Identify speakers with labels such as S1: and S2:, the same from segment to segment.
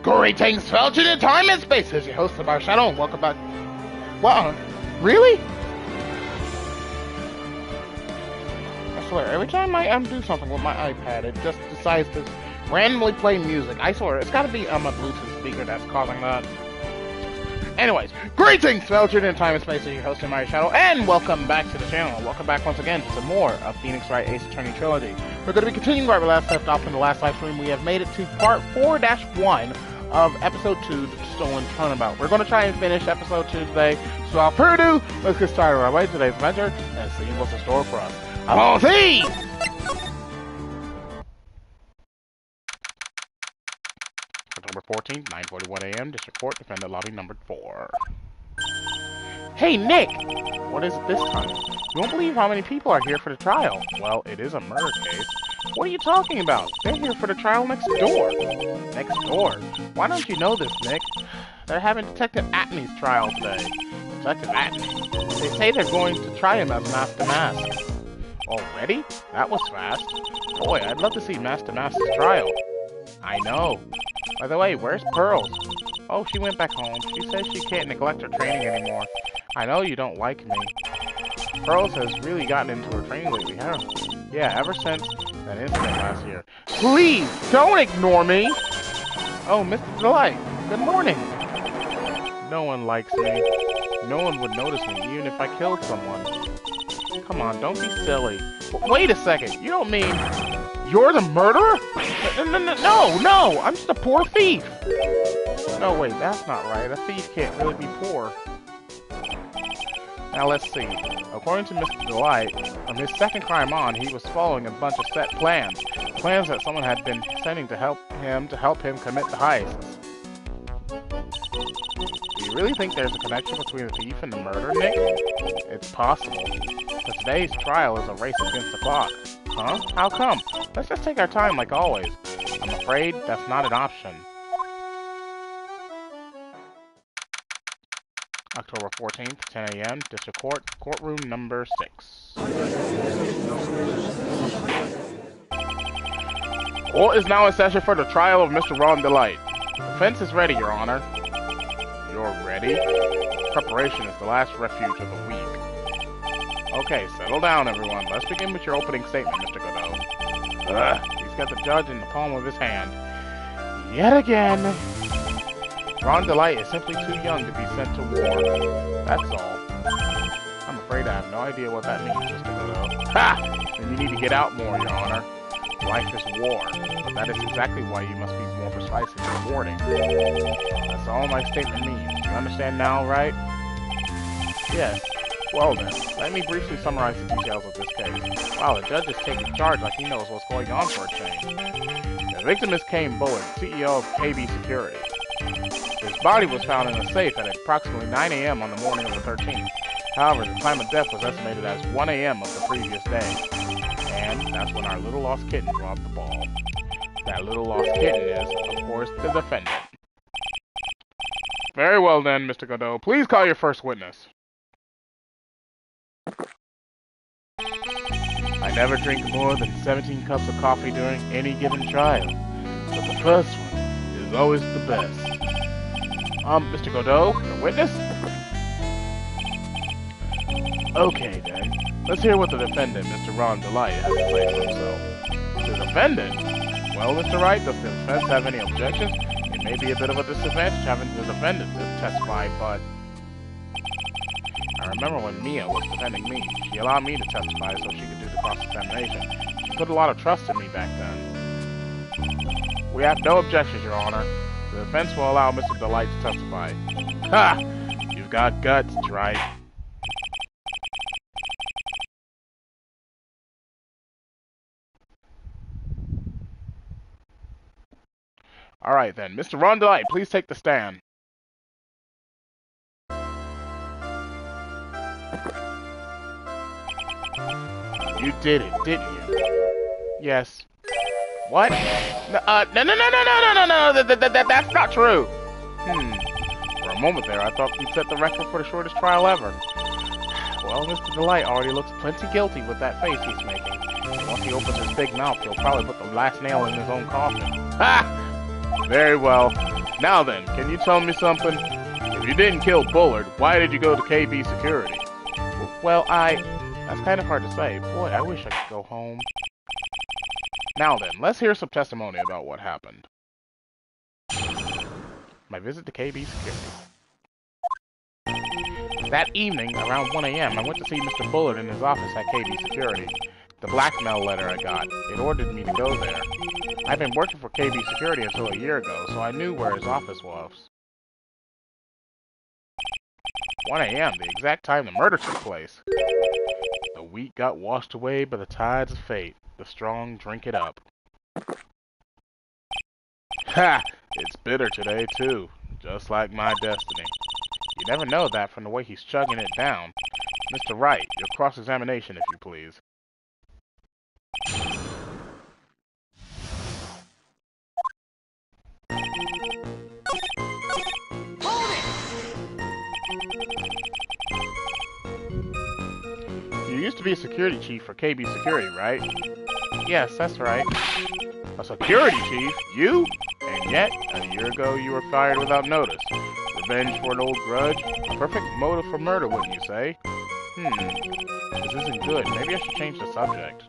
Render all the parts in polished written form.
S1: Greetings, Belgian in time and space. This is your host, TheAmariaShadow, and welcome back. Wow, really? I swear, every time I undo something with my iPad, it just decides to randomly play music. I swear, it's gotta be a Bluetooth speaker that's causing that. Anyways, greetings, Belgian in time and space. This is your host, TheAmariaShadow, and welcome back to the channel. Welcome back once again to some more of Phoenix Wright Ace Attorney Trilogy. We're going to be continuing where we last left off in the last live stream. We have made it to part 4-1 of episode 2, The Stolen Turnabout. We're going to try and finish episode 2 today. So without further ado, let's get started right away today's adventure and see what's in store for us. I'm on see! October 14th, 9:41 a.m. District Court, Defendant Lobby number 4. Hey, Nick! What is it this time? You won't believe how many people are here for the trial. Well, it is a murder case. What are you talking about? They're here for the trial next door. Next door? Why don't you know this, Nick? They're having Detective Atney's trial today. Detective Atney? They say they're going to try him as Mask to Mask. Already? That was fast. Boy, I'd love to see Mask to Mask's trial. I know. By the way, where's Pearls? Oh, she went back home. She says she can't neglect her training anymore. I know you don't like me. Pearls has really gotten into her training lately, hasn't she? Yeah, ever since that incident last year. Please, don't ignore me! Oh, Mr. Delight, good morning. No one likes me. No one would notice me, even if I killed someone. Come on, don't be silly. Wait a second, you don't mean you're the murderer? No, I'm just a poor thief. No, wait, that's not right. A thief can't really be poor. Now let's see. According to Mr. Delight, from his second crime on, he was following a bunch of set plans. Plans that someone had been sending to help him commit the heists. Do you really think there's a connection between the thief and the murder, Nick? It's possible. But today's trial is a race against the clock. Huh? How come? Let's just take our time like always. I'm afraid that's not an option. October 14th, 10 a.m., District Court, Courtroom number 6. Court is now in session for the trial of Mr. Ron Delight. Defense is ready, Your Honor. You're ready? Preparation is the last refuge of the weak. Okay, settle down, everyone. Let's begin with your opening statement, Mr. Godot. He's got the judge in the palm of his hand. Yet again. Ron Delight is simply too young to be sent to war. That's all. I'm afraid I have no idea what that means, Mr. Godot. Ha! Then you need to get out more, Your Honor. Life is war. That is exactly why you must be more precise in your wording. That's all my statement means. You understand now, right? Yes. Well then, let me briefly summarize the details of this case. Wow, the judge is taking charge like he knows what's going on for a change. The victim is Kane Bowen, CEO of KB Security. His body was found in a safe at approximately 9 a.m. on the morning of the 13th. However, the time of death was estimated as 1 a.m. of the previous day. And that's when our little lost kitten dropped the ball. That little lost kitten is, of course, the defendant. Very well then, Mr. Godot. Please call your first witness. I never drink more than 17 cups of coffee during any given trial. But the first one is always the best. Mr. Godot, your witness? Okay, then. Let's hear what the defendant, Mr. Ron Delight, has to say for himself. The defendant? Well, Mr. Wright, does the defense have any objections? It may be a bit of a disadvantage having the defendant testify, but I remember when Mia was defending me. She allowed me to testify so she could do the cross-examination. She put a lot of trust in me back then. We have no objections, Your Honor. The defense will allow Mr. Delight to testify. Ha! You've got guts, Wright. Alright then, Mr. Ron Delight, please take the stand. You did it, didn't you? Yes. What? No, that's not true. For a moment there, I thought you'd set the record for the shortest trial ever. Well, Mr. Delight already looks plenty guilty with that face he's making. And once he opens his big mouth, he'll probably put the last nail in his own coffin. Ha! Very well. Now then, can you tell me something? If you didn't kill Bullard, why did you go to KB Security? Well, that's kind of hard to say. Boy, I wish I could go home. Now then, let's hear some testimony about what happened. My visit to KB Security. That evening, around 1 a.m., I went to see Mr. Bullard in his office at KB Security. The blackmail letter I got, it ordered me to go there. I've been working for KB Security until a year ago, so I knew where his office was. 1 a.m., the exact time the murder took place. The wheat got washed away by the tides of fate. The strong drink it up. Ha! It's bitter today, too. Just like my destiny. You never know that from the way he's chugging it down. Mr. Wright, your cross-examination, if you please. You used to be a security chief for KB Security, right? Yes, that's right. A security chief? You? And yet, a year ago you were fired without notice. Revenge for an old grudge? A perfect motive for murder, wouldn't you say? This isn't good. Maybe I should change the subject.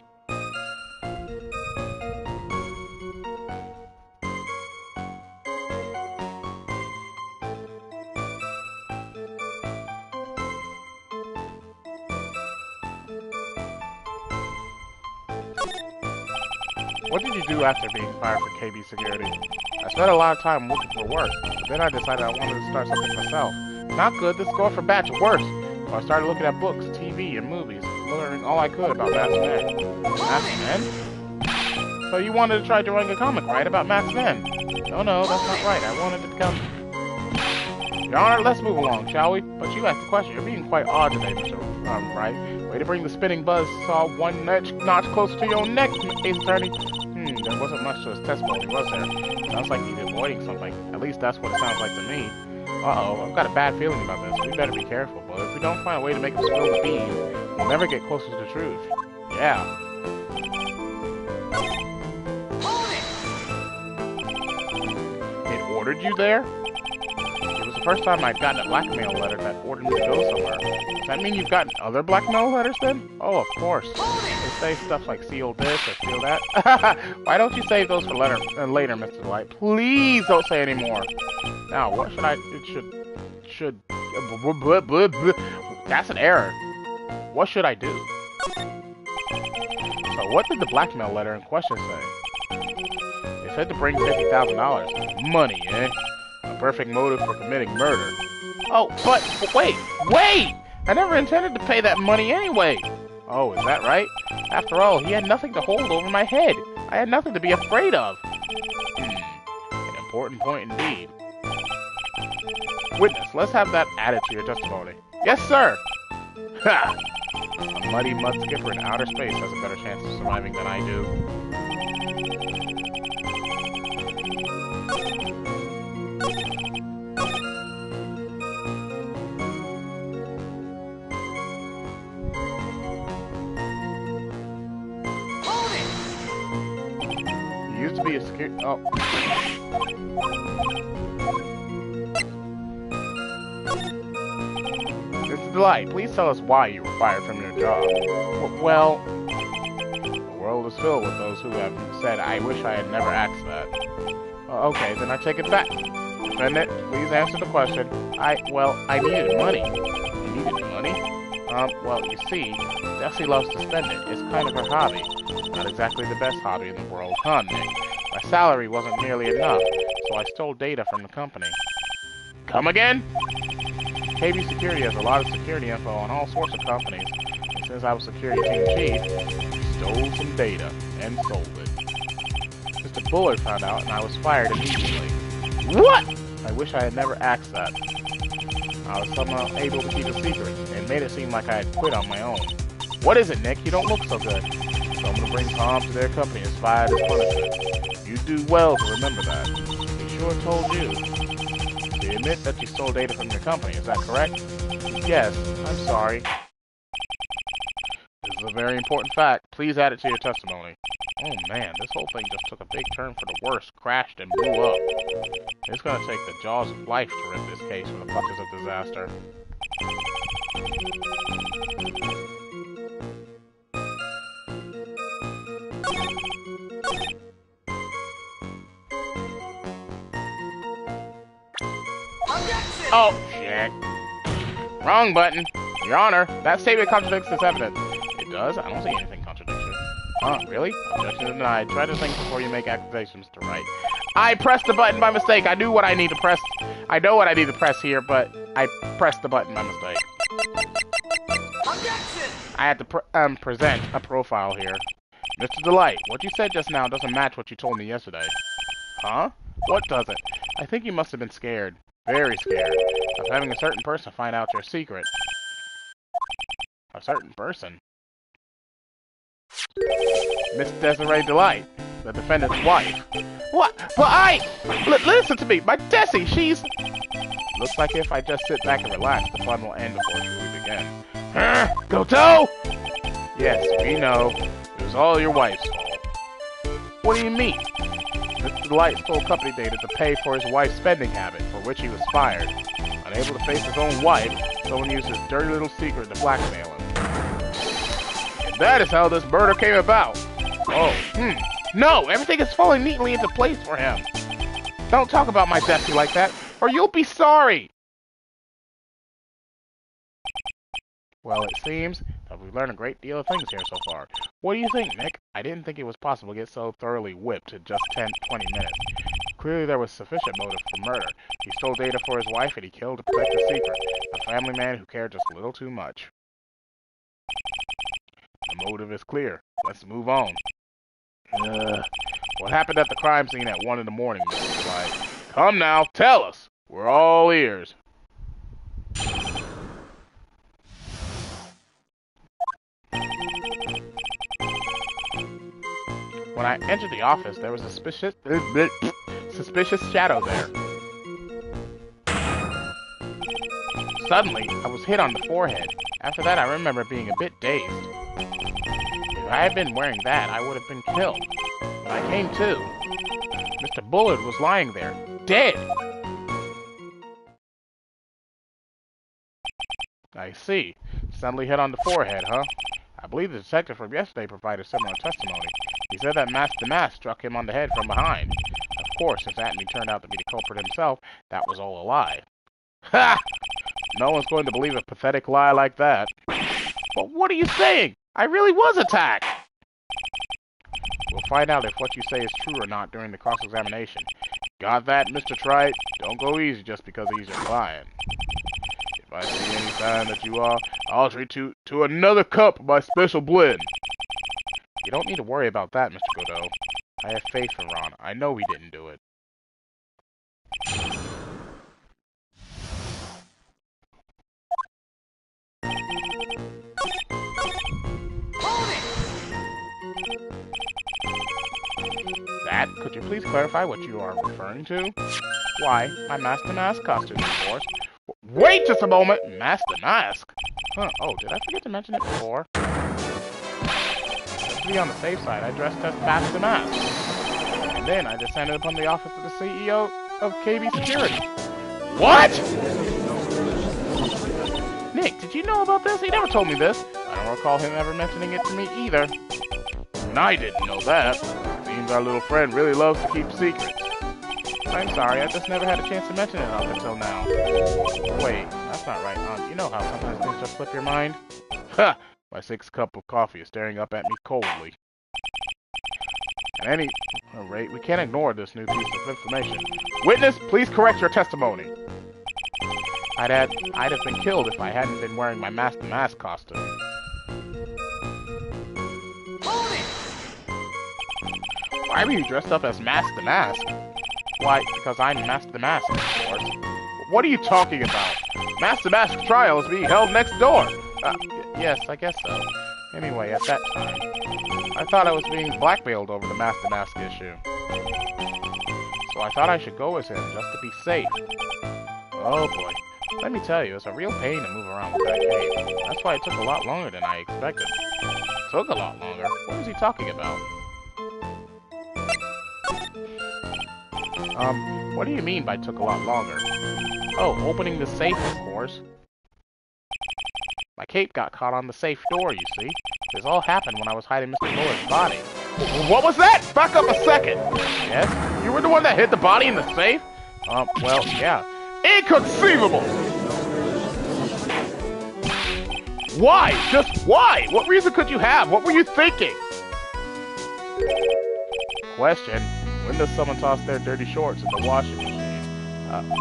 S1: What did you do after being fired from KB Security? I spent a lot of time looking for work, but then I decided I wanted to start something myself. Not good, this is going from bad to worse. So I started looking at books, TV, and movies, learning all I could about masked men. Masked men? So you wanted to try drawing a comic, right, about masked men? No, that's not right. I wanted to become... Your Honor, let's move along, shall we? But you asked the question. You're being quite odd today, Mr. Wright. Way to bring the spinning buzz saw one notch closer to your own neck, Ace Attorney. There wasn't much to his testimony, was there? Sounds like he's avoiding something. At least that's what it sounds like to me. Uh-oh, I've got a bad feeling about this. We better be careful, but if we don't find a way to make him spill the beans, we'll never get closer to the truth. Yeah. It ordered you there? It was the first time I'd gotten a blackmail letter that ordered me to go somewhere. Does that mean you've gotten other blackmail letters then? Oh, of course. They say stuff like seal this or seal that. Why don't you save those for later, Mr. Delight? Please don't say any more. Now, what should I... It should... That's an error. What should I do? So what did the blackmail letter in question say? It said to bring $50,000. Money, eh? A perfect motive for committing murder. Oh, but wait! I never intended to pay that money anyway. Oh, is that right? After all, he had nothing to hold over my head. I had nothing to be afraid of. An important point indeed. Witness, let's have that added to your testimony. Yes, sir! Ha! A muddy mud skipper in outer space has a better chance of surviving than I do. To be a security... Oh. Mr. Delight, please tell us why you were fired from your job. Well, the world is filled with those who have said, I wish I had never asked that. Okay, then I take it back. Defendant, please answer the question. I needed money. You needed money? Well, you see, Jessie loves to spend it. It's kind of her hobby. Not exactly the best hobby in the world, huh, Nick? My salary wasn't nearly enough, so I stole data from the company. Come again? KB Security has a lot of security info on all sorts of companies, and since I was security team chief, he stole some data and sold it. Mr. Bullard found out, and I was fired immediately. What? I wish I had never asked that. I was somehow able to keep a secret, and made it seem like I had quit on my own. What is it, Nick? You don't look so good. So I'm gonna bring Tom to their company as fired as punishment. You do well to remember that. He sure told you. So you admit that you stole data from your company, is that correct? Yes, I'm sorry. This is a very important fact. Please add it to your testimony. Oh man, this whole thing just took a big turn for the worse, crashed and blew up. It's gonna take the jaws of life to rip this case from the clutches of disaster. Oh, shit. Wrong button. Your Honor, that statement contradicts this evidence. It does? I don't see anything contradiction. Huh, really? Objection denied. Try to think before you make accusations, Mr. Wright. I pressed the button by mistake. I knew what I need to press. I know what I need to press here, but I pressed the button by mistake.
S2: Objection!
S1: I had to present a profile here. Mr. Delight, what you said just now doesn't match what you told me yesterday. Huh? What doesn't? I think you must have been scared. Very scared. Of having a certain person find out your secret. A certain person? Miss Desiree Delight, the defendant's wife. What? But listen to me, my Tessie, she's... Looks like if I just sit back and relax, the fun will end before it truly begins. Goto! Yes, we know. It was all your wife's fault. What do you mean? Mr. Delight stole company data to pay for his wife's spending habit, for which he was fired. Unable to face his own wife, someone used his dirty little secret to blackmail him. And that is how this murder came about. Oh, No, everything is falling neatly into place for him. Don't talk about my Desi like that, or you'll be sorry. Well, it seems that we've learned a great deal of things here so far. What do you think, Nick? I didn't think it was possible to get so thoroughly whipped in just 10-20 minutes. Clearly there was sufficient motive for murder. He stole data for his wife and he killed to protect the secret. A family man who cared just a little too much. The motive is clear. Let's move on. What happened at the crime scene at 1 in the morning, Mr. Delight? Come now, tell us. We're all ears. When I entered the office, there was a suspicious shadow there. Suddenly, I was hit on the forehead. After that, I remember being a bit dazed. If I had been wearing that, I would have been killed. When I came to, Mr. Bullard was lying there, dead. I see. Suddenly hit on the forehead, huh? I believe the detective from yesterday provided similar testimony. He said that the mask struck him on the head from behind. Of course, since Anthony turned out to be the culprit himself, that was all a lie. Ha! No one's going to believe a pathetic lie like that. But what are you saying? I really was attacked! We'll find out if what you say is true or not during the cross-examination. Got that, Mr. Trite? Don't go easy just because he's your client. If I see any sign that you are, I'll treat you to another cup of my special blend. You don't need to worry about that, Mr. Godot. I have faith in Ron. I know he didn't do it. That? Could you please clarify what you are referring to? Why, my Master Mask costume, of course. Wait just a moment! Master Mask? Huh, oh, did I forget to mention it before? To be on the safe side, I dressed as Master Mask. And then I descended upon the office of the CEO of KB Security. What?! Nick, did you know about this? He never told me this. I don't recall him ever mentioning it to me either. And I didn't know that. Seems our little friend really loves to keep secrets. I'm sorry, I just never had a chance to mention it up until now. Wait, that's not right, Aunt. You know how sometimes things just slip your mind? Ha! My 6th cup of coffee is staring up at me coldly. At any rate, we can't ignore this new piece of information. Witness, please correct your testimony. I'd have been killed if I hadn't been wearing my Master Mask costume.
S2: Hold it!
S1: Why were you dressed up as Master Mask? Why, because I'm Master Mask, of course. What are you talking about? Master Mask trial is being held next door. Yes, I guess so. Anyway, at that time, I thought I was being blackmailed over the Master Mask issue. So I thought I should go as him, just to be safe. Oh boy. Let me tell you, it's a real pain to move around with that cape. That's why it took a lot longer than I expected. Took a lot longer. What was he talking about? What do you mean by took a lot longer? Oh, opening the safe, of course. My cape got caught on the safe door, you see. This all happened when I was hiding Mr. Buller's body. What was that? Back up a second! Yes? You were the one that hid the body in the safe? Well, yeah. Inconceivable! Why? Just why? What reason could you have? What were you thinking? Question. When does someone toss their dirty shorts in the washing machine?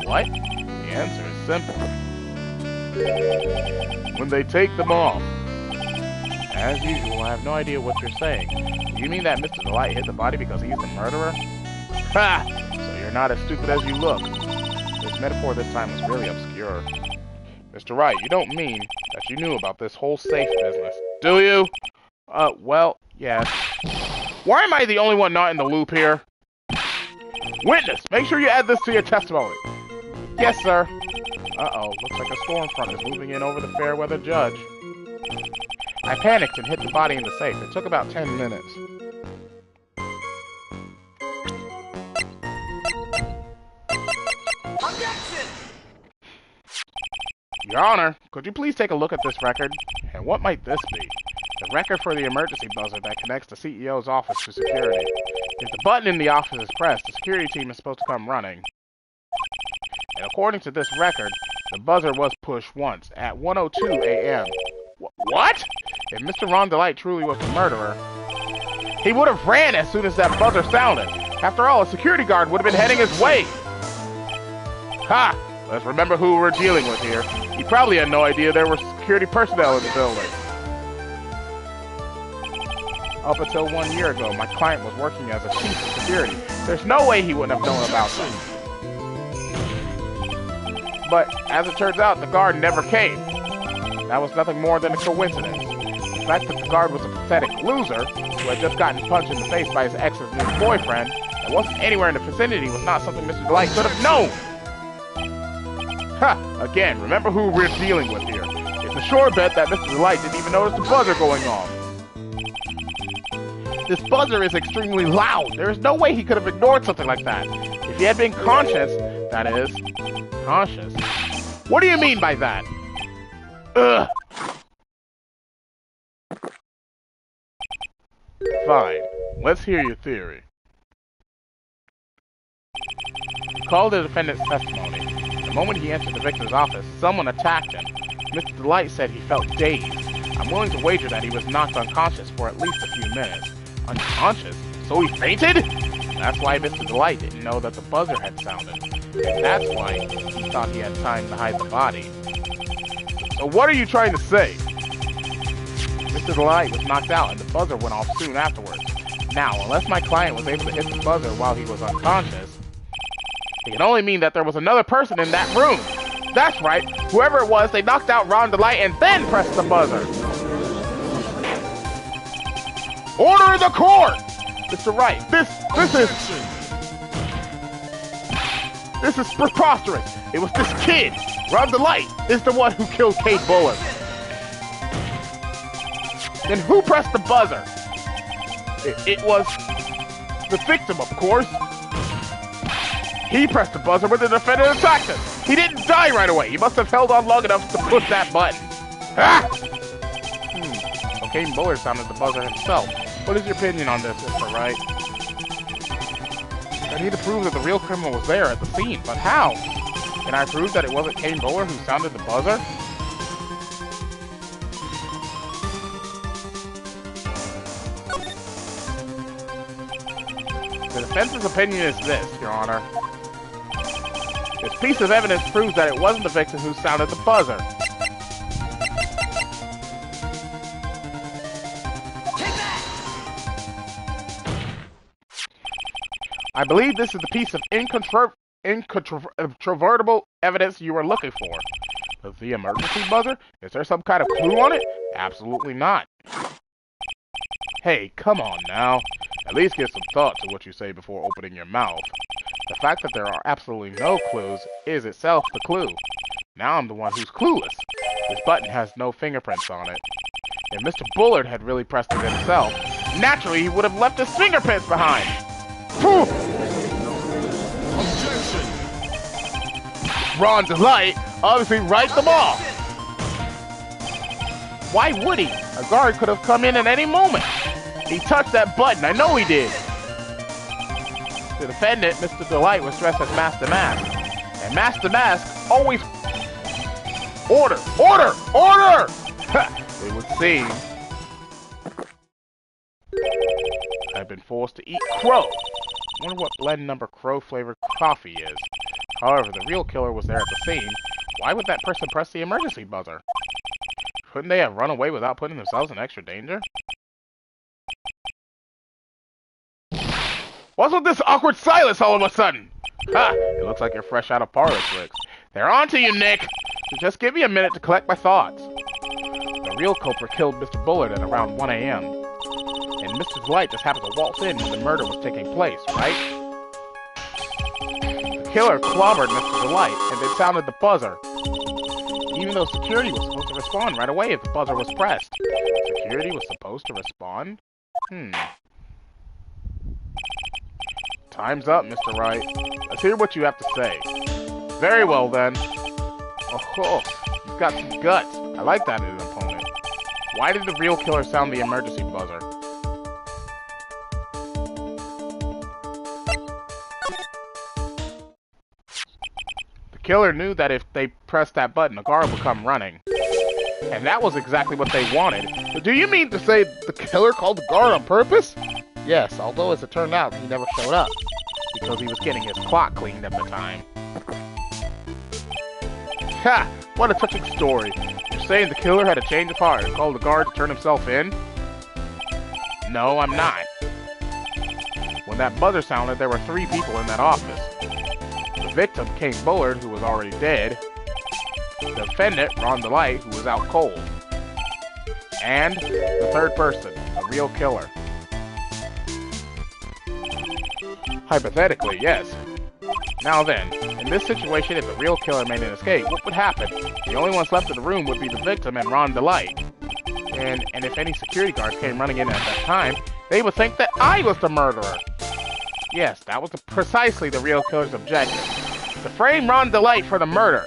S1: What? The answer is simple. When they take them off. As usual, I have no idea what you're saying. Do you mean that Mr. Delight hit the body because he's the murderer? Ha! So you're not as stupid as you look. This metaphor this time was really obscure. Mr. Wright, you don't mean that you knew about this whole safe business, do you? Well, yes. Why am I the only one not in the loop here? Witness, make sure you add this to your testimony. Yes, sir. Uh-oh, looks like a storm front is moving in over the fair weather judge. I panicked and hid the body in the safe. It took about 10 minutes.
S2: Objection!
S1: Your Honor, could you please take a look at this record? And what might this be? The record for the emergency buzzer that connects the CEO's office to security. If the button in the office is pressed, the security team is supposed to come running. And according to this record, the buzzer was pushed once, at 1:02 a.m. What? If Mr. Ron Delight truly was the murderer, he would have ran as soon as that buzzer sounded. After all, a security guard would have been heading his way. Ha! Let's remember who we're dealing with here. He probably had no idea there were security personnel in the building. Up until 1 year ago, my client was working as a chief of security. There's no way he wouldn't have known about them. But, as it turns out, the guard never came. That was nothing more than a coincidence. The fact that the guard was a pathetic loser, who had just gotten punched in the face by his ex's new boyfriend, and wasn't anywhere in the vicinity was not something Mr. Delight could have known. Ha! Again, remember who we're dealing with here. It's a sure bet that Mr. Delight didn't even notice the buzzer going off. This buzzer is extremely loud. There is no way he could have ignored something like that. If he had been conscious, that is, conscious. What do you mean by that? Ugh. Fine. Let's hear your theory. Recall the defendant's testimony. The moment he entered the victim's office, someone attacked him. Mr. Delight said he felt dazed. I'm willing to wager that he was knocked unconscious for at least a few minutes. Unconscious? So he fainted? That's why Mr. Delight didn't know that the buzzer had sounded. And that's why he thought he had time to hide the body. So what are you trying to say? Mr. Delight was knocked out and the buzzer went off soon afterwards. Now, unless my client was able to hit the buzzer while he was unconscious, it can only mean that there was another person in that room. That's right. Whoever it was, they knocked out Ron Delight and then pressed the buzzer. Order in the court! Mr. Wright, this is preposterous. It was this kid. Ron Delight is the one who killed Kate Buller. Then who pressed the buzzer? It was the victim, of course. He pressed the buzzer when the defendant attacked him. He didn't die right away. He must have held on long enough to push that button. Ah! So Kate Buller sounded the buzzer himself. What is your opinion on this, Mr. Wright? I need to prove that the real criminal was there at the scene, but how? Can I prove that it wasn't Kane Bowler who sounded the buzzer? The defense's opinion is this, Your Honor. This piece of evidence proves that it wasn't the victim who sounded the buzzer. I believe this is the piece of incontrovertible evidence you were looking for. The emergency buzzer? Is there some kind of clue on it? Absolutely not. Hey, come on now. At least give some thought to what you say before opening your mouth. The fact that there are absolutely no clues is itself the clue. Now I'm the one who's clueless. This button has no fingerprints on it. If Mr. Bullard had really pressed it himself, naturally he would have left his fingerprints behind. Phew!
S2: Objection!
S1: Ron Delight obviously write them off. Why would he? A guard could have come in at any moment. He touched that button, I know he did. The defendant, Mr. Delight, was dressed as Master Mask. And Master Mask always... Order! Order! Order! It would seem I've been forced to eat crow. I wonder what blend number crow flavored coffee is. However, the real killer was there at the scene. Why would that person press the emergency buzzer? Couldn't they have run away without putting themselves in extra danger? What's with this awkward silence all of a sudden? Ha! It looks like you're fresh out of parlor tricks. They're on to you, Nick! So just give me a minute to collect my thoughts. The real culprit killed Mr. Bullard at around 1 a.m. And Mr. Light just happened to waltz in when the murder was taking place, right? The killer clobbered Mr. Delight, and then sounded the buzzer. Even though security was supposed to respond right away if the buzzer was pressed. Security was supposed to respond? Time's up, Mr. Wright. Let's hear what you have to say. Very well, then. Oh, you've got some guts. I like that in an opponent. Why did the real killer sound the emergency buzzer? The killer knew that if they pressed that button, a guard would come running. And that was exactly what they wanted. Do you mean to say the killer called the guard on purpose? Yes, although as it turned out, he never showed up. Because he was getting his clock cleaned at the time. Ha! What a touching story. You're saying the killer had a change of heart and called the guard to turn himself in? No, I'm not. When that buzzer sounded, there were 3 people in that office. The victim, King Bullard, who was already dead. The defendant, Ron Delight, who was out cold. And the third person, the real killer. Hypothetically, yes. Now then, in this situation, if the real killer made an escape, what would happen? The only ones left in the room would be the victim and Ron Delight. And if any security guards came running in at that time, they would think that I was the murderer. Yes, that was precisely the real killer's objective. To frame Ron Delight for the murder.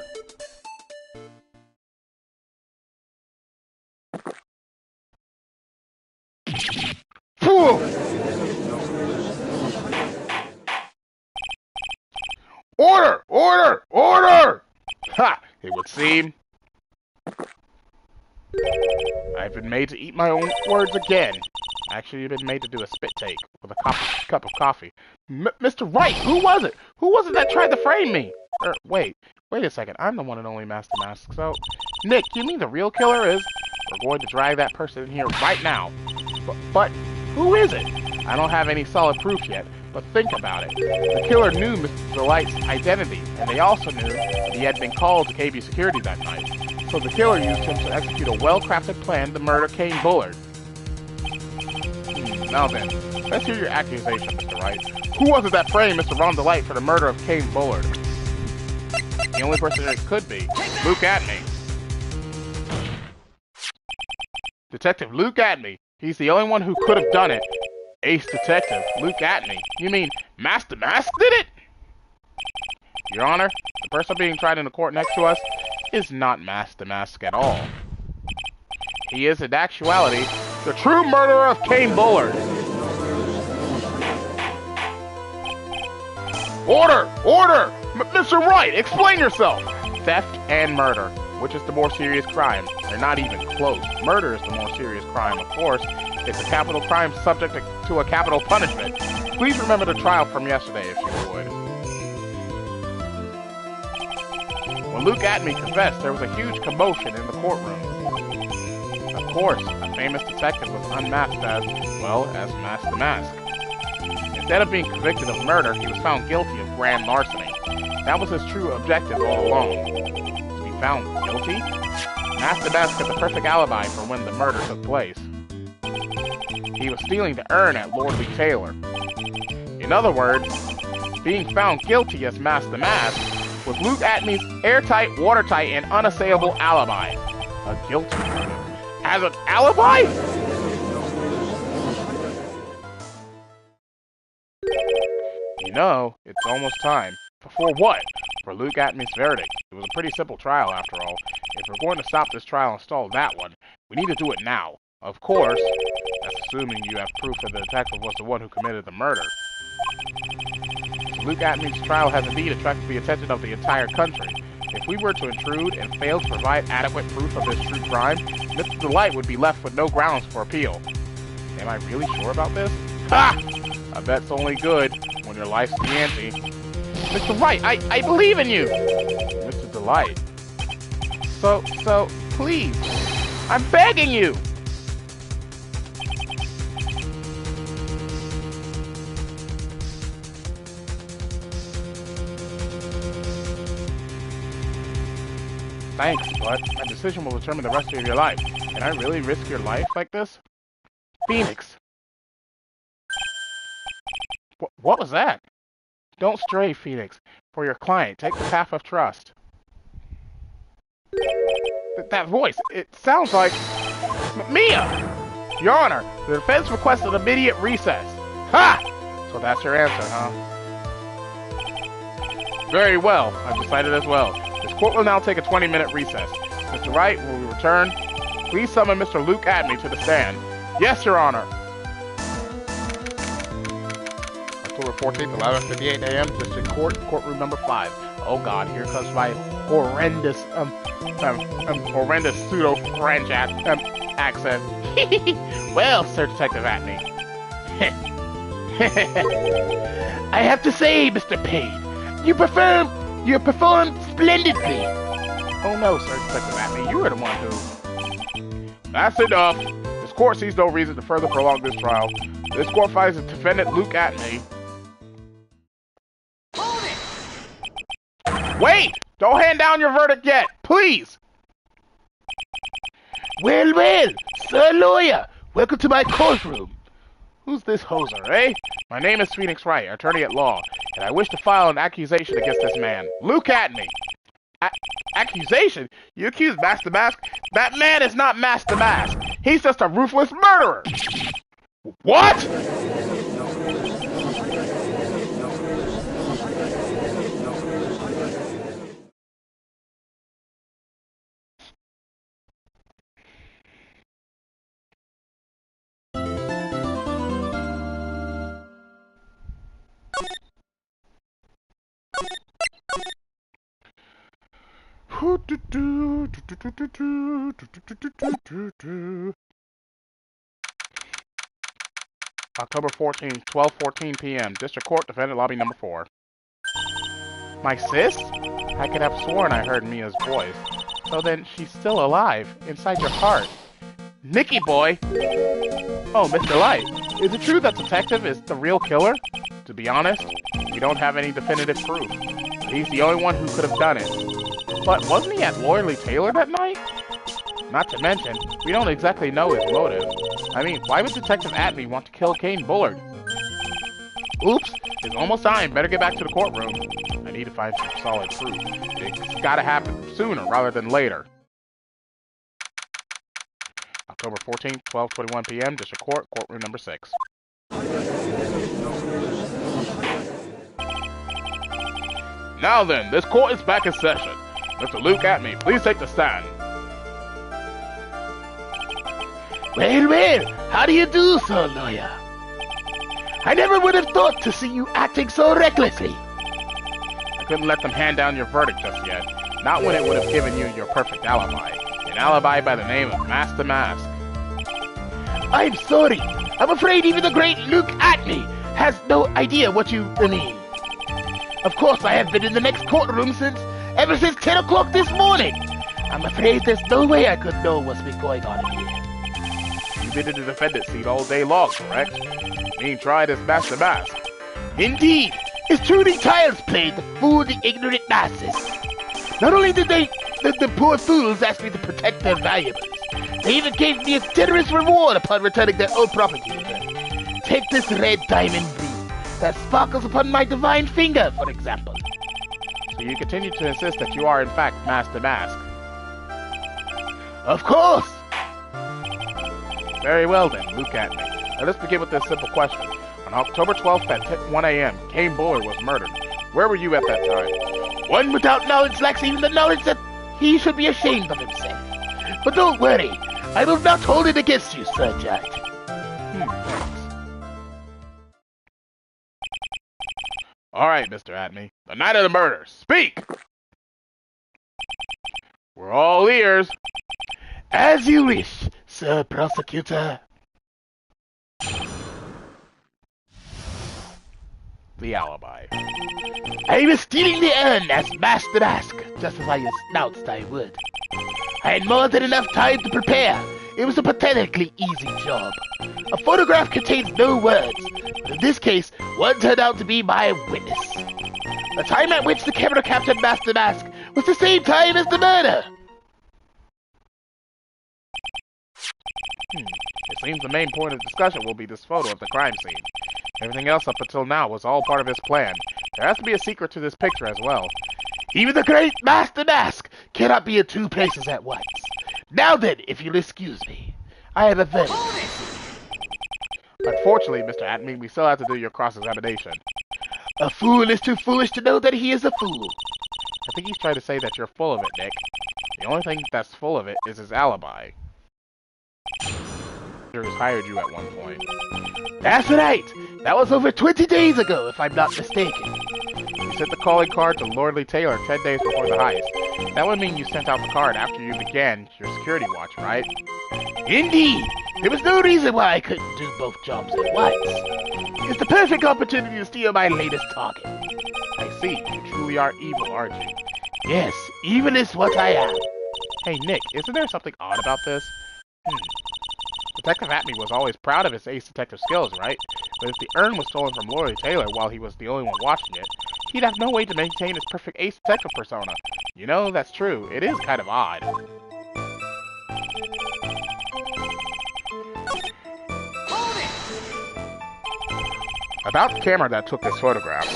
S1: Order! Order! Order! Ha! It would seem I've been made to eat my own words again. Actually, you've been made to do a spit take with a cup of coffee. Mr. Wright, who was it? Who was it that tried to frame me? Wait a second. I'm the one and only Master Mask. So, Nick, you mean the real killer is? We're going to drag that person in here right now. But who is it? I don't have any solid proof yet. But think about it. The killer knew Mr. Delight's identity, and they also knew that he had been called to KB security that night. So the killer used him to execute a well-crafted plan to murder King Bullard. Now then, let's hear your accusation, Mr. Wright. Who was it that framed Mr. Ron Delight for the murder of King Bullard? The only person it could be, Luke Atney. Detective Luke Atney. He's the only one who could have done it. Ace Detective, Luke Atney. You mean Master Mask did it? Your Honor, the person being tried in the court next to us is not Master Mask at all. He is, in actuality, the true murderer of King Bullard. Order! Order! Mr. Wright, explain yourself! Theft and murder. Which is the more serious crime? They're not even close. Murder is the more serious crime, of course. It's a capital crime subject to a capital punishment. Please remember the trial from yesterday, if you would. When Luke Atney confessed, there was a huge commotion in the courtroom. Of course, a famous detective was unmasked as, well, as Master Mask. Instead of being convicted of murder, he was found guilty of grand larceny. That was his true objective all along. Found guilty? Master Mask had the perfect alibi for when the murder took place. He was stealing the urn at Lordly Taylor. In other words, being found guilty as Master Mask was Luke Atney's airtight, watertight, and unassailable alibi. A guilty murder. has an alibi? You know, it's almost time. For what? For Luke Atmey's verdict. It was a pretty simple trial, after all. If we're going to stop this trial and stall that one, we need to do it now. Of course, that's assuming you have proof that the detective was the one who committed the murder. Luke Atmey's trial has indeed attracted the attention of the entire country. If we were to intrude and fail to provide adequate proof of this true crime, Mr. Delight would be left with no grounds for appeal. Am I really sure about this? Ha! I bet it's only good when your life's the ante. Mr. Wright, I believe in you! Mr. Delight. So, please, I'm begging you! Thanks, but my decision will determine the rest of your life. Can I really risk your life like this? Phoenix! What was that? Don't stray, Phoenix. For your client, take the path of trust. That voice, it sounds like... Mia! Your Honor, the defense requests an immediate recess. Ha! So that's your answer, huh? Very well. I've decided as well. This court will now take a 20-minute recess. Mr. Wright, will we return? Please summon Mr. Luke Atmey to the stand. Yes, Your Honor. October 14th, 11:58 a.m., District Court, Courtroom number 5. Oh God, here comes my horrendous pseudo-French accent. Well, Sir Detective Atmey. I have to say, Mr. Payne, you performed splendidly. Oh no, Sir Detective Atmey, you were the one who... That's enough. This court sees no reason to further prolong this trial. This court finds the defendant Luke Atmey.
S2: Hold it!
S1: Wait! Don't hand down your verdict yet, please!
S2: Well, Sir Lawyer, welcome to my courtroom.
S1: Who's this hoser, eh? My name is Phoenix Wright, attorney at law, and I wish to file an accusation against this man, Luke Atmey. Accusation? You accuse Master Mask? That man is not Master Mask. He's just a ruthless murderer. What? October 14th, 12:14 p.m. District Court, Defendant Lobby number 4. My sis? I could have sworn I heard Mia's voice. So then she's still alive, inside your heart. Nicky boy! Oh, Mr. Light, is it true that Detective is the real killer? To be honest, we don't have any definitive proof. He's the only one who could have done it. But wasn't he at Loyally Taylor that night? Not to mention, we don't exactly know his motive. I mean, why would Detective Atmey want to kill Kane Bullard? Oops, it's almost time. Better get back to the courtroom. I need to find some solid proof. It's gotta happen sooner rather than later. October 14th, 12:21 p.m., District Court, Courtroom number 6. Now then, this court is back in session. Mr. Luke Atmey, please take the stand.
S2: Well, how do you do, Sir Lawyer? I never would have thought to see you acting so recklessly.
S1: I couldn't let them hand down your verdict just yet. Not when it would have given you your perfect alibi. An alibi by the name of Master Mask.
S2: I'm sorry. I'm afraid even the great Luke Atmey has no idea what you mean. Of course, I have been in the next courtroom ever since 10 o'clock this morning. I'm afraid there's no way I could know what's been going on here.
S1: You've been in the defendant's seat all day long, correct? Being tried as Master Mask.
S2: Indeed, it's truly child's play to fool the ignorant masses. Not only did the poor fools ask me to protect their valuables, they even gave me a generous reward upon returning their own property. Take this red diamond ring that sparkles upon my divine finger, for example.
S1: So you continue to insist that you are in fact Master Mask?
S2: Of course!
S1: Very well then, look at me. Let us begin with this simple question. On October 12th at 1 a.m., Kane Bullard was murdered. Where were you at that time?
S2: One without knowledge lacks even the knowledge that he should be ashamed of himself. But don't worry, I will not hold it against you, Sir Judge.
S1: Thanks. Alright, Mr. Atme. The night of the murder. Speak! We're all ears.
S2: As you wish, Sir Prosecutor.
S1: The alibi.
S2: I was stealing the urn as Master asked, just as I announced I would. I had more than enough time to prepare. It was a pathetically easy job. A photograph contains no words, but in this case, one turned out to be my witness. The time at which the camera captured Master Mask was the same time as the murder.
S1: It seems the main point of discussion will be this photo of the crime scene. Everything else up until now was all part of his plan. There has to be a secret to this picture as well.
S2: Even the great Master Mask cannot be in two places at once. Now then, if you'll excuse me, I have a verdict.
S1: Unfortunately, Mr. Atme, we still have to do your cross-examination.
S2: A fool is too foolish to know that he is a fool.
S1: I think he's trying to say that you're full of it, Nick. The only thing that's full of it is his alibi. He hired you at one point.
S2: That's right! That was over 20 days ago, if I'm not mistaken.
S1: You sent the calling card to Lordly Taylor 10 days before the heist. That would mean you sent out the card after you began your security watch, right?
S2: Indeed! There was no reason why I couldn't do both jobs at once. It's the perfect opportunity to steal my latest target.
S1: I see. You truly are evil, aren't you?
S2: Yes, evil is what I am.
S1: Hey, Nick, isn't there something odd about this? Detective Atme was always proud of his ace detective skills, right? But if the urn was stolen from Lordly Taylor while he was the only one watching it, he'd have no way to maintain his perfect ace detective persona. You know, that's true. It is kind of odd. About the camera that took this photograph.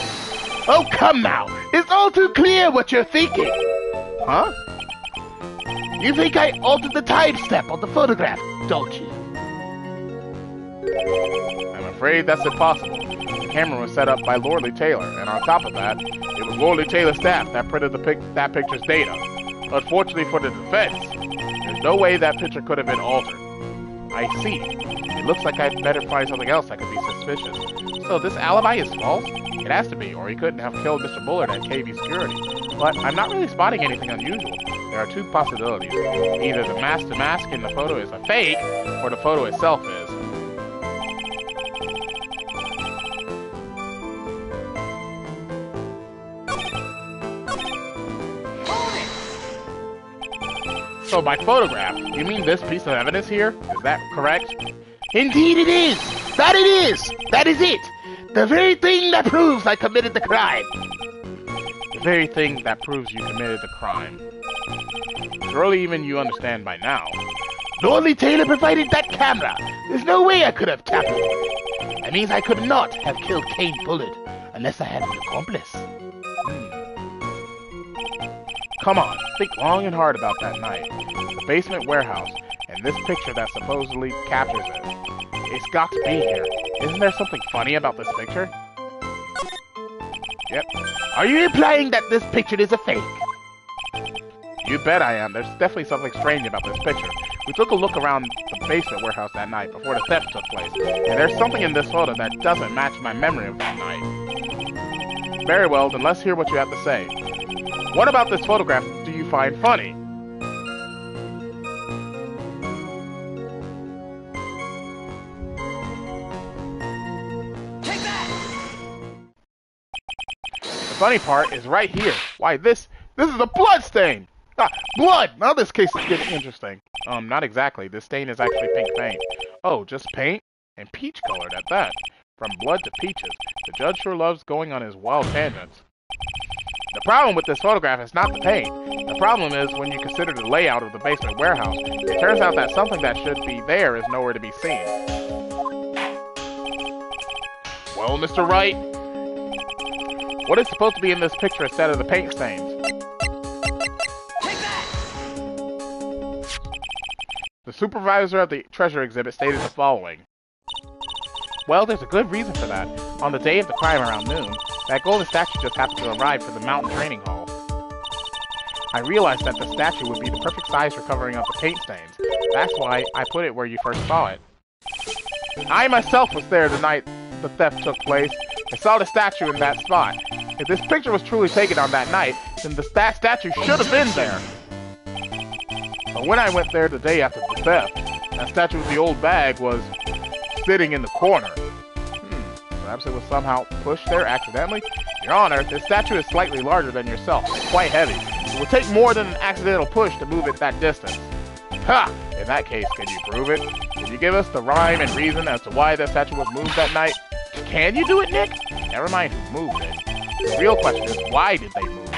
S2: Oh, come now! It's all too clear what you're thinking!
S1: Huh?
S2: You think I altered the time step on the photograph, don't you?
S1: I'm afraid that's impossible. The camera was set up by Lordly Taylor, and on top of that, it was Lordly Taylor's staff that printed that picture's data. Unfortunately for the defense, there's no way that picture could have been altered. I see. It looks like I'd better find something else that could be suspicious. So this alibi is false? It has to be, or he couldn't have killed Mr. Bullard at KV Security. But I'm not really spotting anything unusual. There are two possibilities. Either the mask in the photo is a fake, or the photo itself is. So by photograph, you mean this piece of evidence here? Is that correct?
S2: Indeed it is! That it is! That is it! The very thing that proves I committed the crime!
S1: The very thing that proves you committed the crime. Surely even you understand by now.
S2: Lordly Taylor provided that camera! There's no way I could have tampered with it. That means I could not have killed Kane Bullard, unless I had an accomplice.
S1: Come on, think long and hard about that night. The basement warehouse, and this picture that supposedly captures it. It's got to be here. Isn't there something funny about this picture? Yep.
S2: Are you implying that this picture is a fake?
S1: You bet I am. There's definitely something strange about this picture. We took a look around the basement warehouse that night before the theft took place, and there's something in this photo that doesn't match my memory of that night. Very well, then let's hear what you have to say. What about this photograph do you find funny?
S2: Take that!
S1: The funny part is right here. Why, this is a blood stain! Ah, blood! Now this case is getting interesting. Not exactly. This stain is actually pink paint. Oh, just paint? And peach colored at that. From blood to peaches. The judge sure loves going on his wild tangents. The problem with this photograph is not the paint. The problem is when you consider the layout of the basement warehouse, it turns out that something that should be there is nowhere to be seen. Well, Mr. Wright, what is supposed to be in this picture instead of the paint stains?
S2: Take that!
S1: The supervisor of the treasure exhibit stated the following. Well, there's a good reason for that. On the day of the crime around noon, that golden statue just happened to arrive from the mountain training hall. I realized that the statue would be the perfect size for covering up the paint stains. That's why I put it where you first saw it. I myself was there the night the theft took place and saw the statue in that spot. If this picture was truly taken on that night, then that statue should have been there. But when I went there the day after the theft, that statue with the old bag was sitting in the corner. Perhaps it was somehow pushed there accidentally? Your Honor, this statue is slightly larger than yourself, quite heavy. It would take more than an accidental push to move it that distance. Ha! In that case, can you prove it? Can you give us the rhyme and reason as to why that statue was moved that night? Can you do it, Nick? Never mind who moved it. The real question is, why did they move it?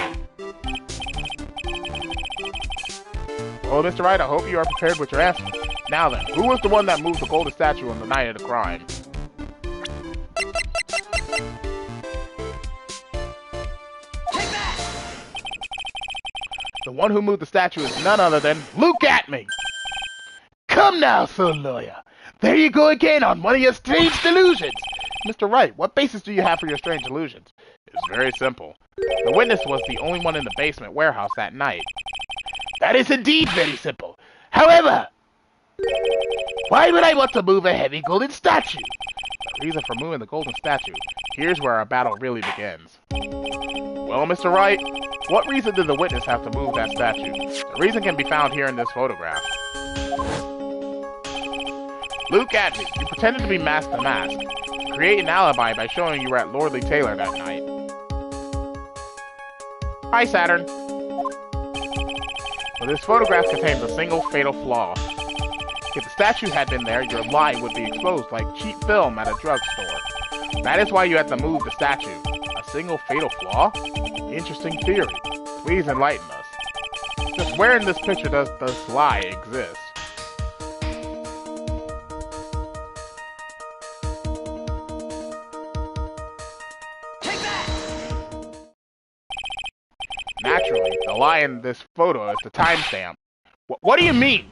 S1: Well, Mr. Wright, I hope you are prepared with your answer. Now then, who was the one that moved the golden statue on the night of the crime? The one who moved the statue is none other than Look at me!
S2: Come now, son lawyer. There you go again on one of your strange delusions.
S1: Mr. Wright, what basis do you have for your strange delusions? It's very simple. The witness was the only one in the basement warehouse that night.
S2: That is indeed very simple. However, why would I want to move a heavy golden statue?
S1: The reason for moving the golden statue. Here's where our battle really begins. Well, Mr. Wright, what reason did the witness have to move that statue? The reason can be found here in this photograph. Look at me. You pretended to be Mask the Mask. Create an alibi by showing you were at Lordly Taylor that night. Hi, Saturn. Well, this photograph contains a single fatal flaw. If the statue had been there, your lie would be exposed like cheap film at a drugstore. That is why you had to move the statue. A single fatal flaw? Interesting theory. Please enlighten us. Just where in this picture does this lie exist? Naturally, the lie in this photo is the timestamp. What do you mean?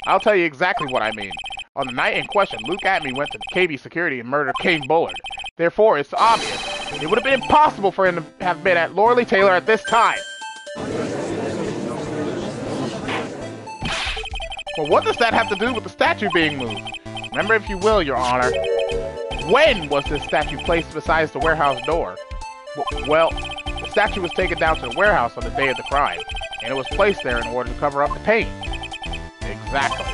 S1: I'll tell you exactly what I mean. On the night in question, Luke Atme went to KB security and murdered Kane Bullard. Therefore, it's obvious. It would have been impossible for him to have been at Lordly Taylor at this time. Well, what does that have to do with the statue being moved? Remember, if you will, Your Honor, when was this statue placed beside the warehouse door? Well, the statue was taken down to the warehouse on the day of the crime, and it was placed there in order to cover up the paint. Exactly.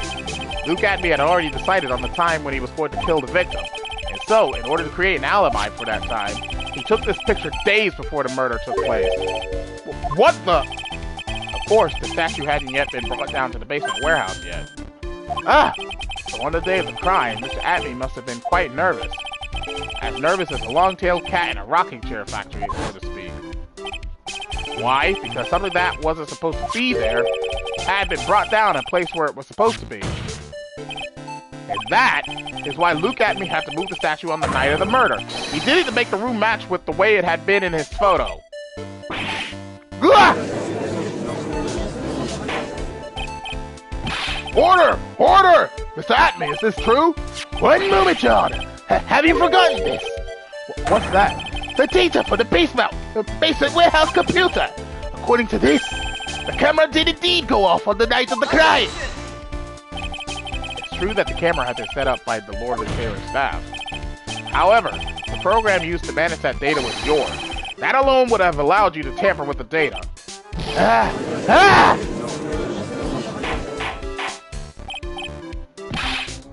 S1: Luke Atme had already decided on the time when he was going to kill the victim, and so, in order to create an alibi for that time, he took this picture days before the murder took place. What the? Of course, the statue hadn't yet been brought down to the basement warehouse yet. So on the day of the crime, Mr. Atme must have been quite nervous. As nervous as a long-tailed cat in a rocking chair factory, so to speak. Why? Because something that wasn't supposed to be there had been brought down and placed where it was supposed to be. And that is why Luke Atme had to move the statue on the night of the murder. He did it to make the room match with the way it had been in his photo.
S2: Order! Order! Mr. Atme, is this true? One moment, Your Honor. Have you forgotten this?
S1: What's that?
S2: The data for the basement warehouse computer. According to this, the camera did indeed go off on the night of the crime.
S1: It's true that the camera had been set up by the Lordly Taylor staff. However, the program used to manage that data was yours. That alone would have allowed you to tamper with the data.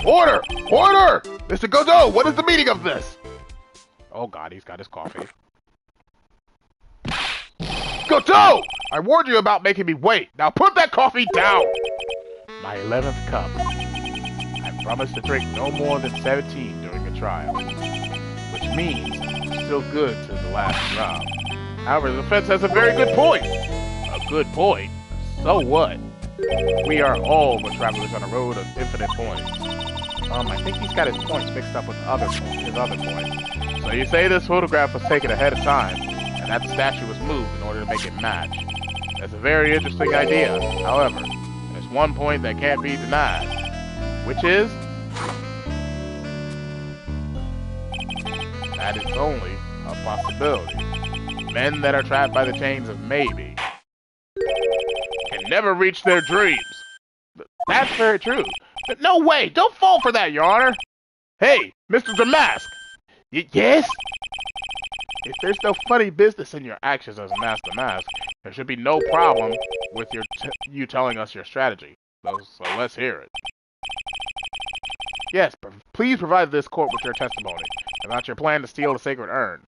S2: Order! Order! Mr. Godot, what is the meaning of this?
S1: Oh god, he's got his coffee.
S2: Godot! I warned you about making me wait. Now put that coffee down!
S1: My 11th cup. I promised to drink no more than 17 during the trial. Which means I'm still good to the last drop. However, the defense has a very good point. A good point? So what? We are all the travelers on a road of infinite points. I think he's got his points mixed up with his other points. So you say this photograph was taken ahead of time, and that the statue was moved in order to make it match. That's a very interesting idea. However, there's one point that can't be denied, which is that it's only a possibility. Men that are trapped by the chains of maybe can never reach their dreams. That's very true. But no way! Don't fall for that, Your Honor! Hey, Mr. Damask!
S2: Yes?
S1: If there's no funny business in your actions as Master Mask, there should be no problem with you telling us your strategy. So let's hear it. Yes, please provide this court with your testimony about your plan to steal the sacred urn.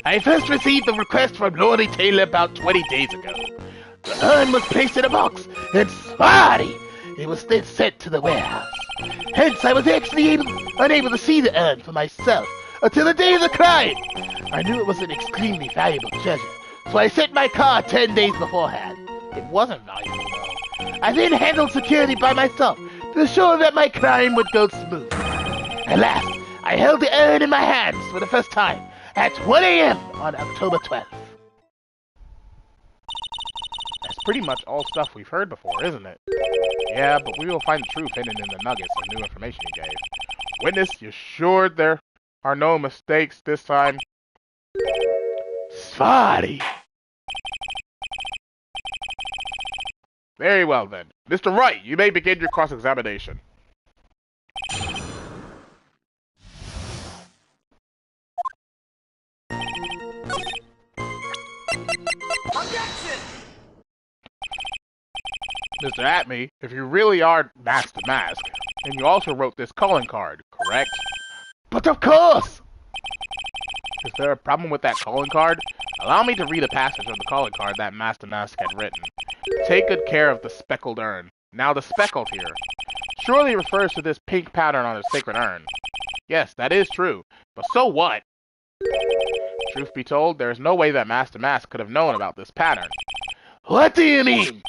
S2: I first received the request from Lord Taylor about 20 days ago. The urn was placed in a box, and smarty! It was then sent to the warehouse. Hence, I was actually unable to see the urn for myself until the day of the crime. I knew it was an extremely valuable treasure, so I sent my car 10 days beforehand. It wasn't valuable, though. I then handled security by myself to ensure that my crime would go smooth. At last, I held the urn in my hands for the first time at 1 a.m. on October 12th.
S1: That's pretty much all stuff we've heard before, isn't it? Yeah, but we will find the truth hidden in the nuggets of new information you gave. Witness, you sure there are no mistakes this time?
S2: Smarty!
S1: Very well then. Mr. Wright, you may begin your cross-examination.
S3: Objection!
S1: Mr. Atme, if you really are Master Mask, and you also wrote this calling card, correct?
S2: But of course!
S1: Is there a problem with that calling card? Allow me to read a passage of the calling card that Master Mask had written. Take good care of the speckled urn. Now the speckled here surely refers to this pink pattern on the sacred urn. Yes, that is true, but so what? Truth be told, there is no way that Master Mask could have known about this pattern.
S2: What do you mean?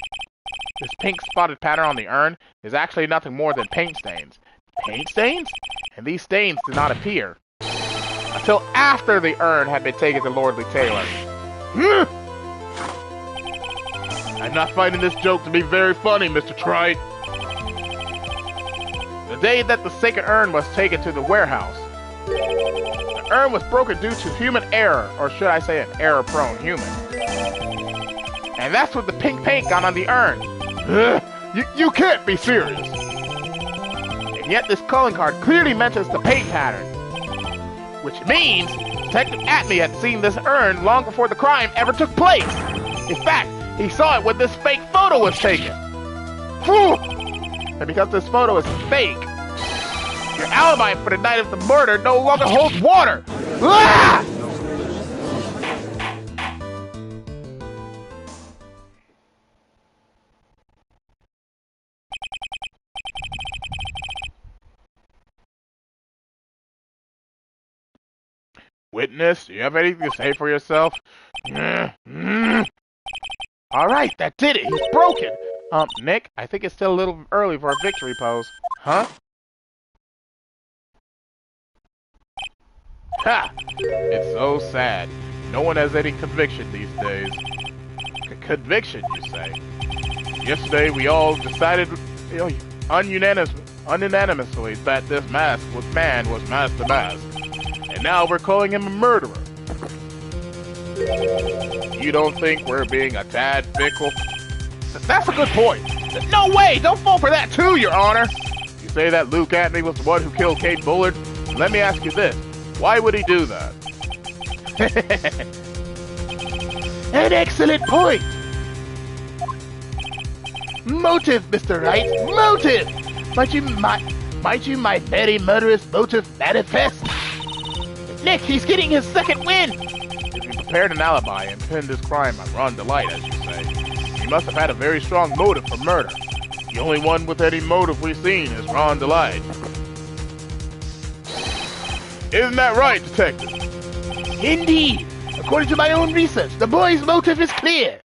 S1: This pink spotted pattern on the urn is actually nothing more than paint stains. Paint stains? And these stains did not appear until after the urn had been taken to Lordly Taylor. I'm not finding this joke to be very funny, Mr. Trite. The day that the sacred urn was taken to the warehouse, the urn was broken due to human error, or should I say an error-prone human. And that's what the pink paint got on the urn. You can't be serious. And yet this calling card clearly mentions the paint pattern, which means Detective Atme had seen this urn long before the crime ever took place. In fact, he saw it when this fake photo was taken. Phew! And because this photo is fake, your alibi for the night of the murder no longer holds water. Ah! Witness, do you have anything to say for yourself? Alright, that did it. He's broken. Nick, I think it's still a little early for a victory pose. Huh? Ha! It's so sad. No one has any conviction these days. Conviction, you say? Yesterday we all decided unanimously that this man was Master Mask. And now we're calling him a murderer. You don't think we're being a tad fickle? That's a good point. No way! Don't fall for that too, Your Honor! You say that Luke Atme was the one who killed Kate Bullard? Let me ask you this. Why would he do that?
S2: An excellent point! Motive, Mr. Wright! Motive! Might you my very murderous motive manifest? Nick, he's getting his second win!
S1: If you prepared an alibi and pinned this crime on Ron Delight, as you say, you must have had a very strong motive for murder. The only one with any motive we've seen is Ron Delight. Isn't that right, Detective?
S2: Indeed! According to my own research, the boy's motive is clear!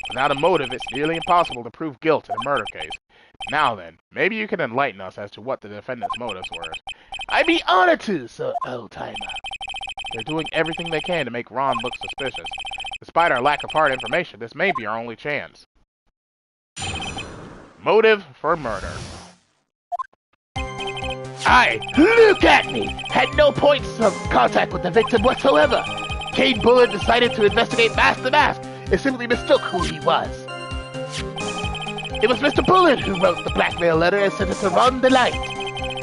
S1: Without a motive, it's nearly impossible to prove guilt in a murder case. Now then, maybe you can enlighten us as to what the defendant's motives were.
S2: I'd be honored to, Sir Old-Timer.
S1: They're doing everything they can to make Ron look suspicious. Despite our lack of hard information, this may be our only chance. Motive for murder.
S2: I, look at me, had no points of contact with the victim whatsoever. Kate Bullard decided to investigate Master Mask and simply mistook who he was. It was Mr. Bullard who wrote the blackmail letter and sent it to Ron Delight.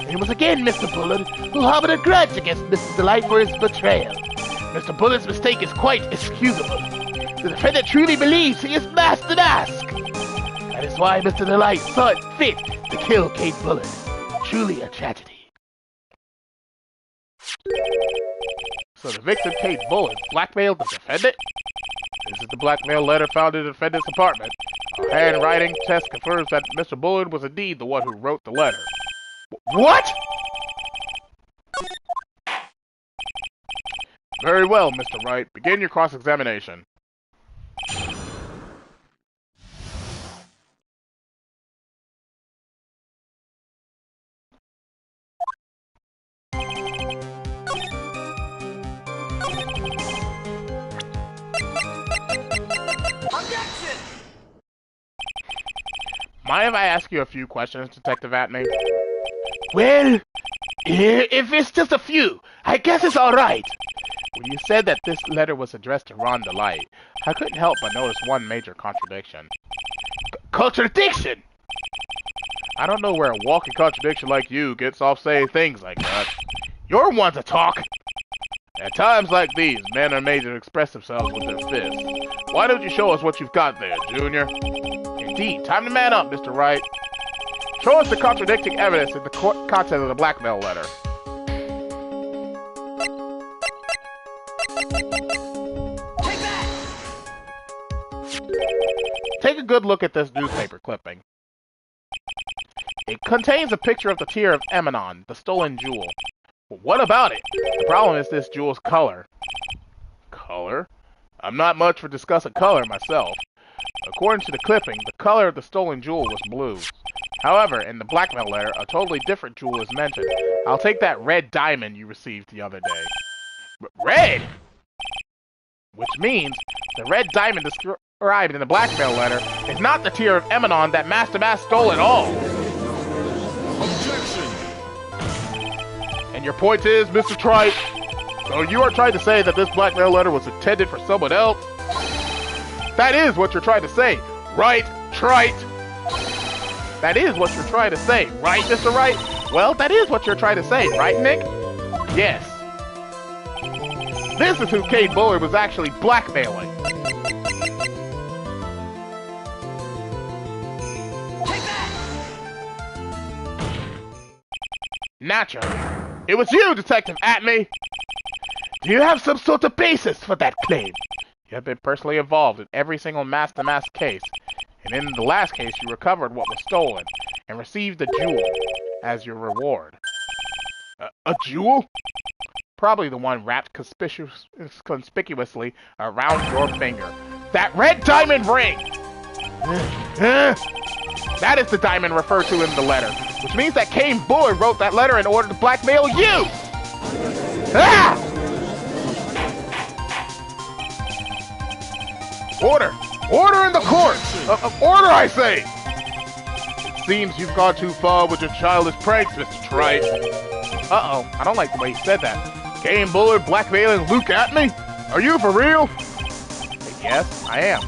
S2: It was again Mr. Bullard who harbored a grudge against Mrs. Delight for his betrayal. Mr. Bullard's mistake is quite excusable. The defendant truly believes he is Master Mask. That is why Mr. Delight saw it fit to kill Kate Bullard. Truly a tragedy.
S1: So the victim, Kate Bullard, blackmailed the defendant? This is the blackmail letter found in the defendant's apartment. Our handwriting test confirms that Mr. Bullard was indeed the one who wrote the letter. What? Very well, Mr. Wright. Begin your cross-examination.
S3: Objection!
S1: Mind if I ask you a few questions, Detective Atney?
S2: Well, if it's just a few, I guess it's all right.
S1: When you said that this letter was addressed to Ron Delight, I couldn't help but notice one major contradiction.
S2: Contradiction?
S1: I don't know where a walking contradiction like you gets off saying things like that. You're one to talk! At times like these, men are made to express themselves with their fists. Why don't you show us what you've got there, Junior? Indeed, time to man up, Mr. Wright. Show us the contradicting evidence in the content of the blackmail letter.
S3: Take that!
S1: Take a good look at this newspaper clipping. It contains a picture of the tear of Emanon, the stolen jewel. But what about it? The problem is this jewel's color. Color? I'm not much for discussing color myself. According to the clipping, the color of the stolen jewel was blue. However, in the blackmail letter, a totally different jewel is mentioned. I'll take that red diamond you received the other day. Red? Which means the red diamond described in the blackmail letter is not the tear of Emanon that Master Mask stole at all.
S4: Objection!
S1: And your point is, Mr. Trite? So you are trying to say that this blackmail letter was intended for someone else? That is what you're trying to say, right, Trite? That is what you're trying to say, right, Mr. Wright? Well, that is what you're trying to say, right, Nick? Yes. This is who Kate Bullard was actually blackmailing.
S3: Take that!
S1: Naturally. It was you, Detective Atney!
S2: Do you have some sort of basis for that claim?
S1: You have been personally involved in every single Master Mask case, and in the last case you recovered what was stolen, and received the jewel as your reward.
S2: A jewel?
S1: Probably the one wrapped conspicuously around your finger. That red diamond ring! That is the diamond referred to in the letter, which means that Kate Bullard wrote that letter in order to blackmail you! Ah! Order! Order in the court! Order, I say! It seems you've gone too far with your childish pranks, Mr. Trite. Uh-oh, I don't like the way you said that. Kate Bullard blackmailing Luke Atney? Are you for real? Yes, I am.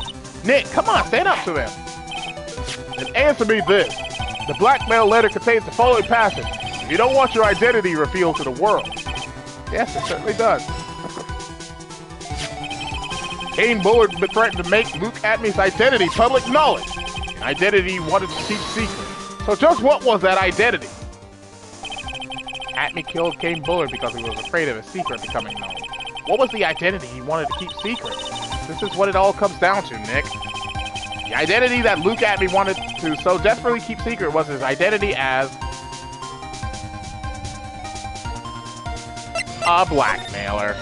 S1: Nick, come on, stand up to him. And answer me this. The blackmail letter contains the following passage. If you don't want your identity revealed to the world. Yes, it certainly does. Kate Bullard threatened to make Luke Atney's identity public knowledge. An identity he wanted to keep secret. So just what was that identity? Atney killed Kate Bullard because he was afraid of his secret becoming known. What was the identity he wanted to keep secret? This is what it all comes down to, Nick. The identity that Luke Atney wanted to so desperately keep secret was his identity as a blackmailer.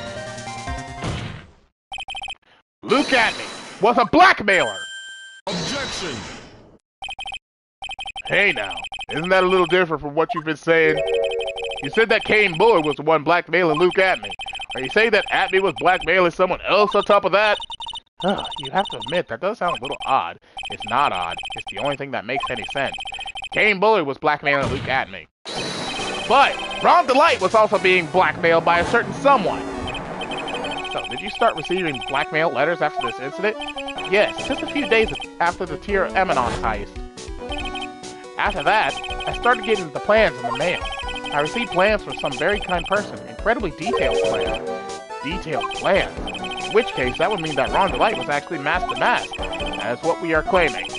S1: Luke Atney was a blackmailer!
S4: Objection!
S1: Hey now, isn't that a little different from what you've been saying? You said that Kate Bullard was the one blackmailing Luke Atney. Are you saying that Atme was blackmailing someone else on top of that? You have to admit, that does sound a little odd. It's not odd. It's the only thing that makes any sense. Kane Bullard was blackmailing Luke Atme. But Ron Delight was also being blackmailed by a certain someone. So, did you start receiving blackmail letters after this incident? Yes, just a few days after the Tier Emanon heist. After that, I started getting the plans in the mail. I received plans from some very kind person, incredibly detailed plans. Detailed plans? In which case, that would mean that Ron Delight was actually Master Mask. That is what we are claiming.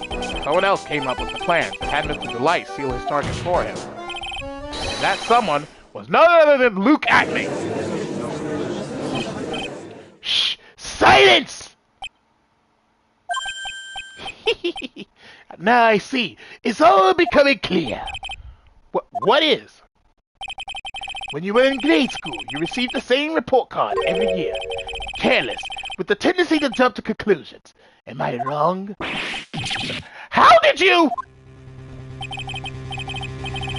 S1: Someone else came up with the plans and had Mr. Delight seal his targets for him. And that someone was none other than Luke Atme.
S2: Shh! Silence! Now I see. It's all becoming clear. What is? When you were in grade school, you received the same report card every year. Careless, with the tendency to jump to conclusions. Am I wrong? How did you?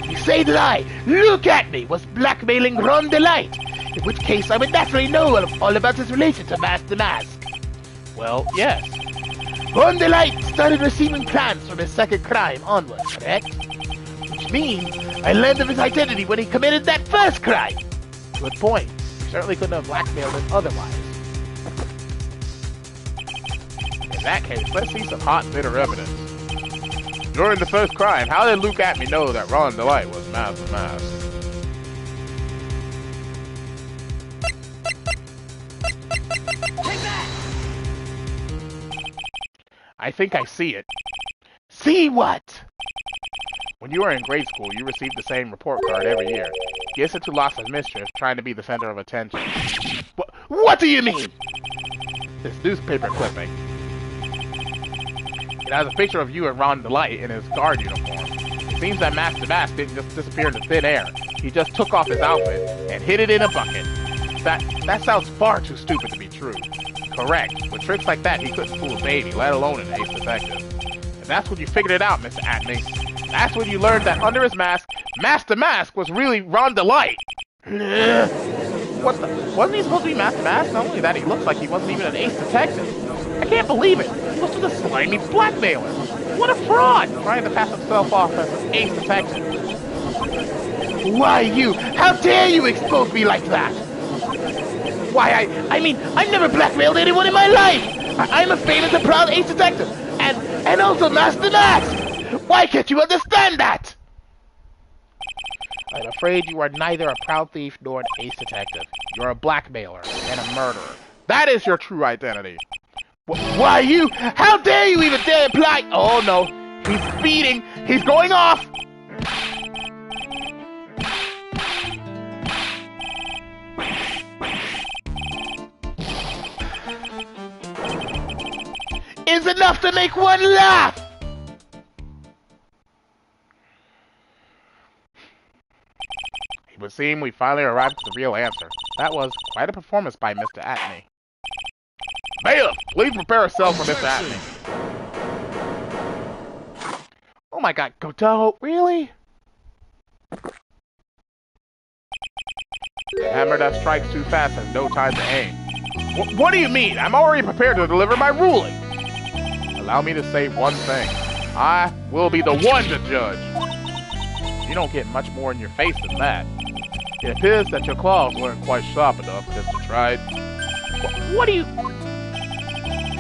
S2: You say that I, Luke Atme, was blackmailing Ron Delight. In which case, I would naturally know all about his relation to Master Mask.
S1: Well, yes.
S2: Ron Delight started receiving plans from his second crime onwards, correct? Which means I learned of his identity when he committed that first crime.
S1: Good point. You certainly couldn't have blackmailed him otherwise. In that case, let's see some hot, bitter evidence. During the first crime, how did Luke Atme know that Ron Delight was Master Mask?
S3: Take that!
S1: I think I see it.
S2: See what?
S1: When you were in grade school, you received the same report card every year. Guess into lots of mischief, trying to be the center of attention.
S2: What do you mean?
S1: This newspaper clipping. It has a picture of you and Ron Delight in his guard uniform. It seems that Master Mask didn't just disappear into thin air. He just took off his outfit and hid it in a bucket. That sounds far too stupid to be true. Correct. With tricks like that, he couldn't fool a baby, let alone an ace detective. And that's when you figured it out, Mr. Atme. That's when you learned that under his mask, Master Mask was really Ron Delight. What the? Wasn't he supposed to be Master Mask? Not only that, he looks like he wasn't even an ace detective. I can't believe it. He was just a slimy blackmailer. What a fraud! Trying to pass himself off as an ace detective.
S2: Why you? How dare you expose me like that? Why, I mean, I've never blackmailed anyone in my life. I'm a famous and proud ace detective. And also Master Mask. Why can't you understand that?
S1: I'm afraid you are neither a proud thief nor an ace detective. You're a blackmailer and a murderer. That is your true identity.
S2: Why you? How dare you even dare imply?
S1: Oh no, he's speeding. He's going off.
S2: Is enough to make one laugh.
S1: It would seem we finally arrived at the real answer. That was quite a performance by Mr. Atme. Bailiff, please prepare a cell for Mr. Atme. Oh my god, Godot, really? The hammer that strikes too fast has no time to aim. What do you mean? I'm already prepared to deliver my ruling. Allow me to say one thing. I will be the one to judge. You don't get much more in your face than that. It appears that your claws weren't quite sharp enough, Mr. Tried. What do you...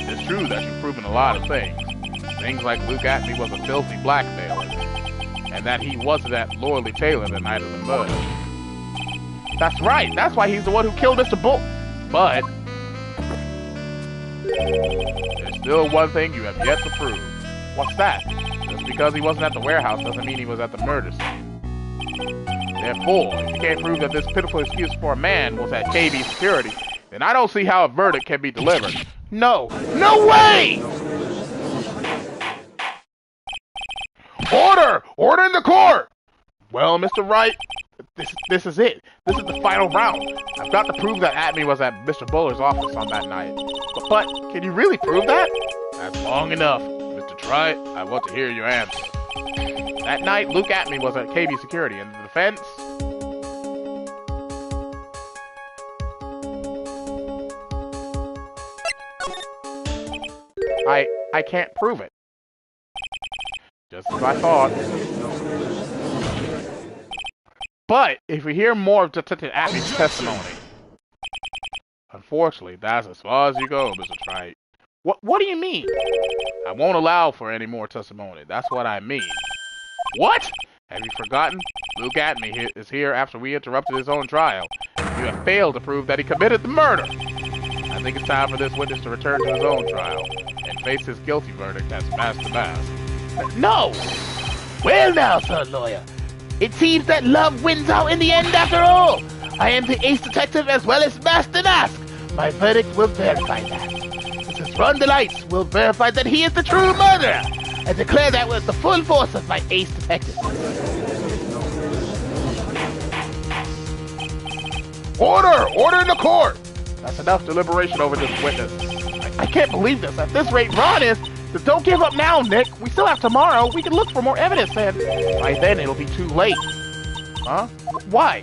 S1: It's true that you've proven a lot of things. Things like Luke Atme was a filthy blackmailer, and that he wasn't that loyally tailored the night of the murder. That's right, that's why he's the one who killed Mr. Bull. But... there's still one thing you have yet to prove. What's that? Just because he wasn't at the warehouse doesn't mean he was at the murder scene. Therefore, if you can't prove that this pitiful excuse for a man was at KB security, then I don't see how a verdict can be delivered. No. No way! Order! Order in the court! Well, Mr. Wright, this is it. This is the final round. I've got to prove that Atme was at Mr. Buller's office on that night. But can you really prove that? That's long enough. Mr. Try, I want to hear your answer. That night, Luke Atme was at KB Security, and the defense... I can't prove it. Just as I thought. But if we hear more of Detective Atney's testimony, unfortunately, that's as far as you go, Mr. Wright. What do you mean? I won't allow for any more testimony. That's what I mean. What? Have you forgotten? Luke Atney is here after we interrupted his own trial. You have failed to prove that he committed the murder. I think it's time for this witness to return to his own trial and face his guilty verdict as Master Mask.
S2: No! Well now, Sir Lawyer. It seems that love wins out in the end after all. I am the ace detective as well as Master Mask. My verdict will verify that. Mrs. Run the Lights will verify that he is the true murderer. I declare that with the full force of my ace detective.
S1: Order! Order in the court! That's enough deliberation over this witness.
S2: I can't believe this. At this rate Ron is, don't give up now, Nick. We still have tomorrow. We can look for more evidence, and by then it'll be too late.
S1: Huh?
S2: Why?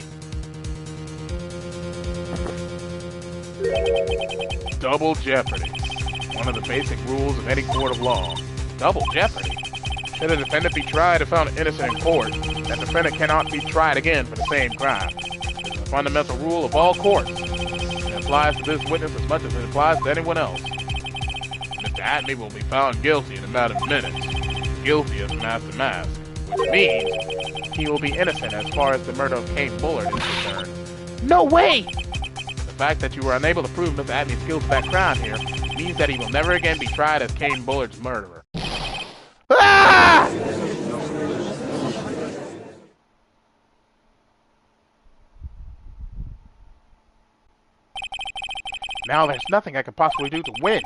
S1: Double jeopardy. One of the basic rules of any court of law. Double jeopardy? Should a defendant be tried and found innocent in court, that defendant cannot be tried again for the same crime. It is a fundamental rule of all courts. It applies to this witness as much as it applies to anyone else. Mr. Atney will be found guilty in a matter of minutes. Guilty as Master Mask, which means he will be innocent as far as the murder of Kane Bullard is concerned.
S2: No way!
S1: The fact that you were unable to prove Mr. Atney's guilt of that crime here means that he will never again be tried as Kane Bullard's murderer.
S2: Ah!
S1: Now there's nothing I could possibly do to win,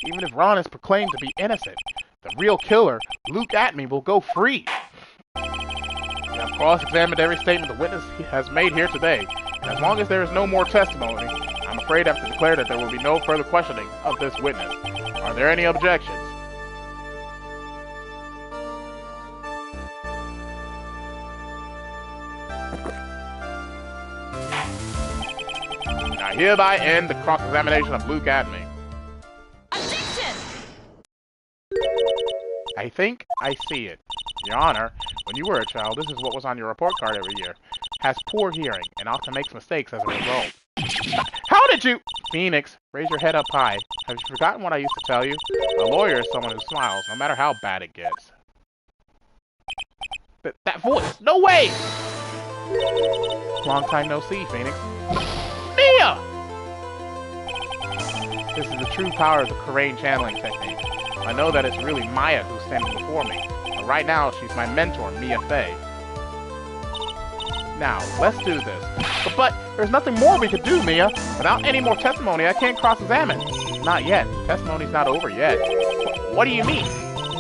S1: even if Ron is proclaimed to be innocent. The real killer, Luke Atney, will go free. We have cross-examined every statement the witness has made here today, and as long as there is no more testimony, I'm afraid I have to declare that there will be no further questioning of this witness. Are there any objections? I hereby end the cross-examination of Luke Atney.
S3: Objection!
S1: I think I see it. Your Honor, when you were a child, this is what was on your report card every year. Has poor hearing, and often makes mistakes as a result. How did you... Phoenix, raise your head up high. Have you forgotten what I used to tell you? A lawyer is someone who smiles, no matter how bad it gets. That voice! No way! Long time no see, Phoenix. Mia! This is the true power of the Karain channeling technique. I know that it's really Maya who's standing before me. But right now, she's my mentor, Mia Fey. Now, let's do this. But there's nothing more we could do, Mia. Without any more testimony, I can't cross-examine. Not yet. Testimony's not over yet. What do you mean?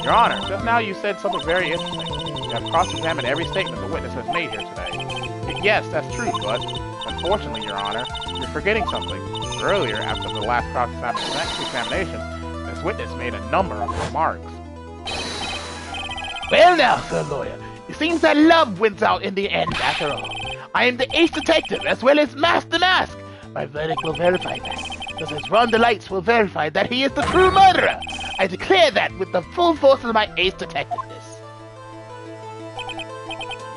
S1: Your Honor, just now you said something very interesting. You have cross-examined every statement the witness has made here today. Yes, that's true, but unfortunately, Your Honor, you're forgetting something. Earlier, after the last cross-examination, this witness made a number of remarks.
S2: Well now, Sir Lawyer, it seems that love wins out in the end after all. I am the ace detective as well as Master Mask. My verdict will verify that. Mrs. Run the Lights will verify that he is the true murderer. I declare that with the full force of my ace detectiveness.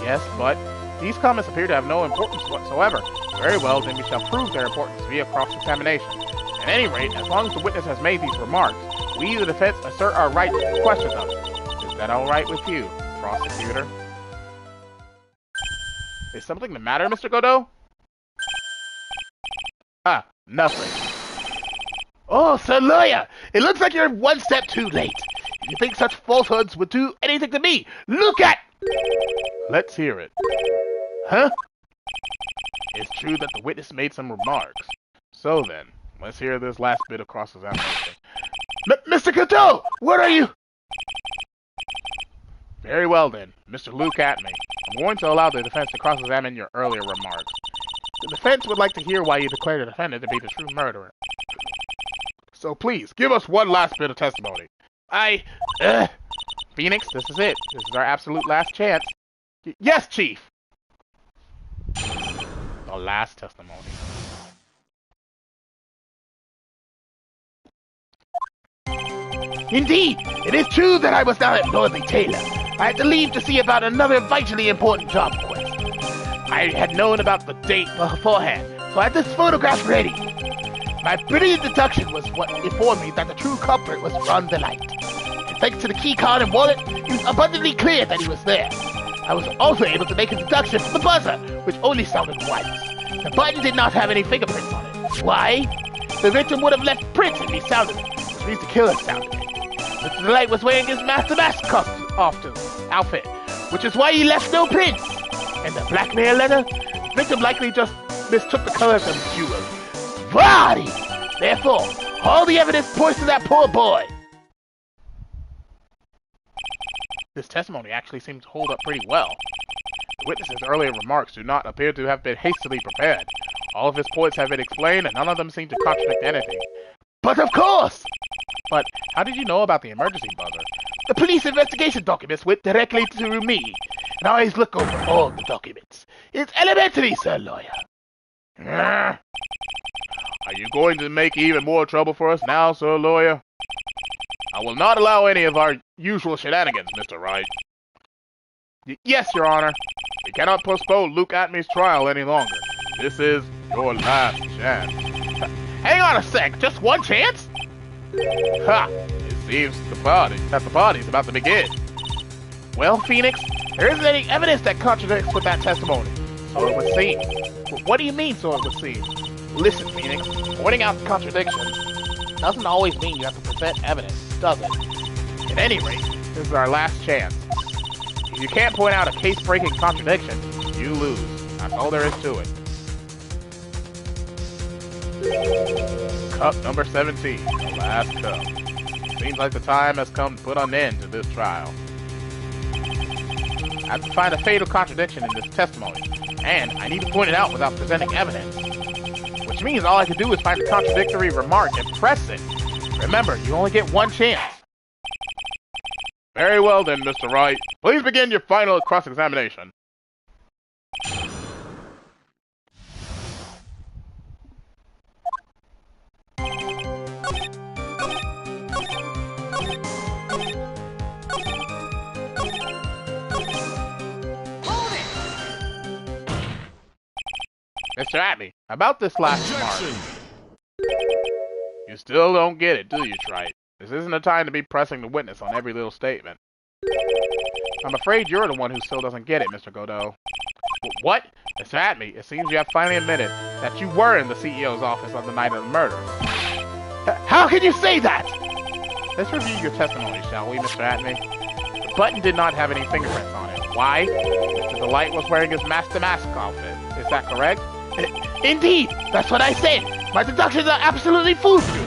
S1: Yes, but these comments appear to have no importance whatsoever. Very well, then we shall prove their importance via cross-examination. At any rate, as long as the witness has made these remarks, we, the defense, assert our right to question them. Is that all right with you, prosecutor? Is something the matter, Mr. Godot? Ah, nothing.
S2: Oh, Sir Lawyer, it looks like you're one step too late. If you think such falsehoods would do anything to me, look at...
S1: Let's hear it.
S2: Huh?
S1: It's true that the witness made some remarks. So then, let's hear this last bit of cross-examination.
S2: Mr. Godot, where are you?
S1: Very well then, Mr. Luke Atney. I'm going to allow the defense to cross-examine your earlier remarks. The defense would like to hear why you declared the defendant to be the true murderer. So please, give us one last bit of testimony. Phoenix, this is it. This is our absolute last chance. Yes, Chief! The last testimony.
S2: Indeed, it is true that I was not at Lordly Taylor. I had to leave to see about another vitally important job quest. I had known about the date beforehand, so I had this photograph ready. My brilliant deduction was what informed me that the true culprit was Ron the Light. And thanks to the keycard and wallet, it was abundantly clear that he was there. I was also able to make a deduction from the buzzer, which only sounded once. The button did not have any fingerprints on it. Why? The victim would have left prints if he sounded it, which means the killer sounded it. Mr. the Light was wearing his Master Mask outfit, which is why he left no prints. And the blackmail letter? The victim likely just mistook the color of the jewel. Body! Therefore, all the evidence points to that poor boy.
S1: This testimony actually seems to hold up pretty well. The witness's earlier remarks do not appear to have been hastily prepared. All of his points have been explained, and none of them seem to contradict anything.
S2: But of course!
S1: But how did you know about the emergency buzzer?
S2: The police investigation documents went directly to me, and I always look over all the documents. It's elementary, sir lawyer.
S1: Are you going to make even more trouble for us now, sir lawyer? I will not allow any of our usual shenanigans, Mr. Wright. Yes, Your Honor. We cannot postpone Luke Atmey's trial any longer. This is your last chance.
S2: Hang on a sec, just one chance?
S1: Ha! It seems the party's about to begin.
S2: Well, Phoenix, there isn't any evidence that contradicts with that testimony.
S1: So it would seem.
S2: What do you mean, so it would seem?
S1: Listen, Phoenix, pointing out the contradictions doesn't always mean you have to present evidence, does it? At any rate, this is our last chance. If you can't point out a case-breaking contradiction, you lose. That's all there is to it. Cup number 17, the last cup. Seems like the time has come to put an end to this trial. I have to find a fatal contradiction in this testimony, and I need to point it out without presenting evidence. Which means all I can do is find a contradictory remark and press it. Remember, you only get one chance. Very well then, Mr. Wright. Please begin your final cross-examination. Mr. Atmey, about this last remark. You still don't get it, do you, Wright? This isn't a time to be pressing the witness on every little statement. I'm afraid you're the one who still doesn't get it, Mr. Godot. What? Mr. Atmey, it seems you have finally admitted that you were in the CEO's office on the night of the murder.
S2: How can you say that?
S1: Let's review your testimony, shall we, Mr. Atmey? The button did not have any fingerprints on it. Why? Mr. Delight was wearing his Master Mask outfit. Is that correct?
S2: Indeed, that's what I said. My deductions are absolutely foolproof.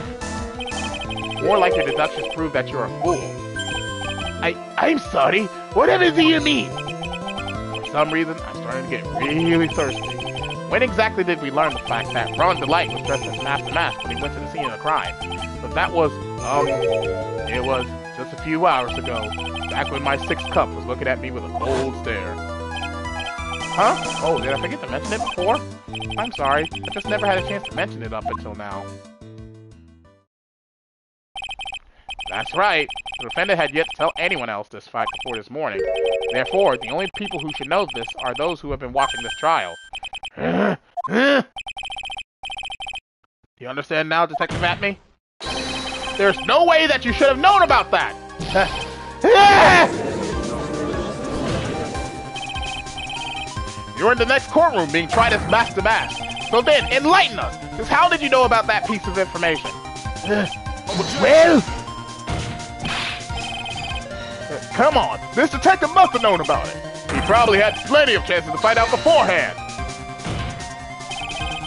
S1: More like your deductions prove that you're a fool.
S2: I'm sorry. Whatever do you mean?
S1: For some reason, I'm starting to get really thirsty. When exactly did we learn the fact that Ron Delight was dressed as Master Mask when he went to the scene of the crime? But that was, it was just a few hours ago, back when my sixth cup was looking at me with a cold stare. Huh? Oh, did I forget to mention it before? I'm sorry, I just never had a chance to mention it up until now. That's right. The defendant had yet to tell anyone else this fact before this morning. Therefore, the only people who should know this are those who have been watching this trial. Do you understand now, Detective Atmey? There's no way that you should have known about that! You're in the next courtroom being tried as Master Mask. So then, enlighten us! Just how did you know about that piece of information?
S2: Well...
S1: Come on, this detective must have known about it. He probably had plenty of chances to find out beforehand.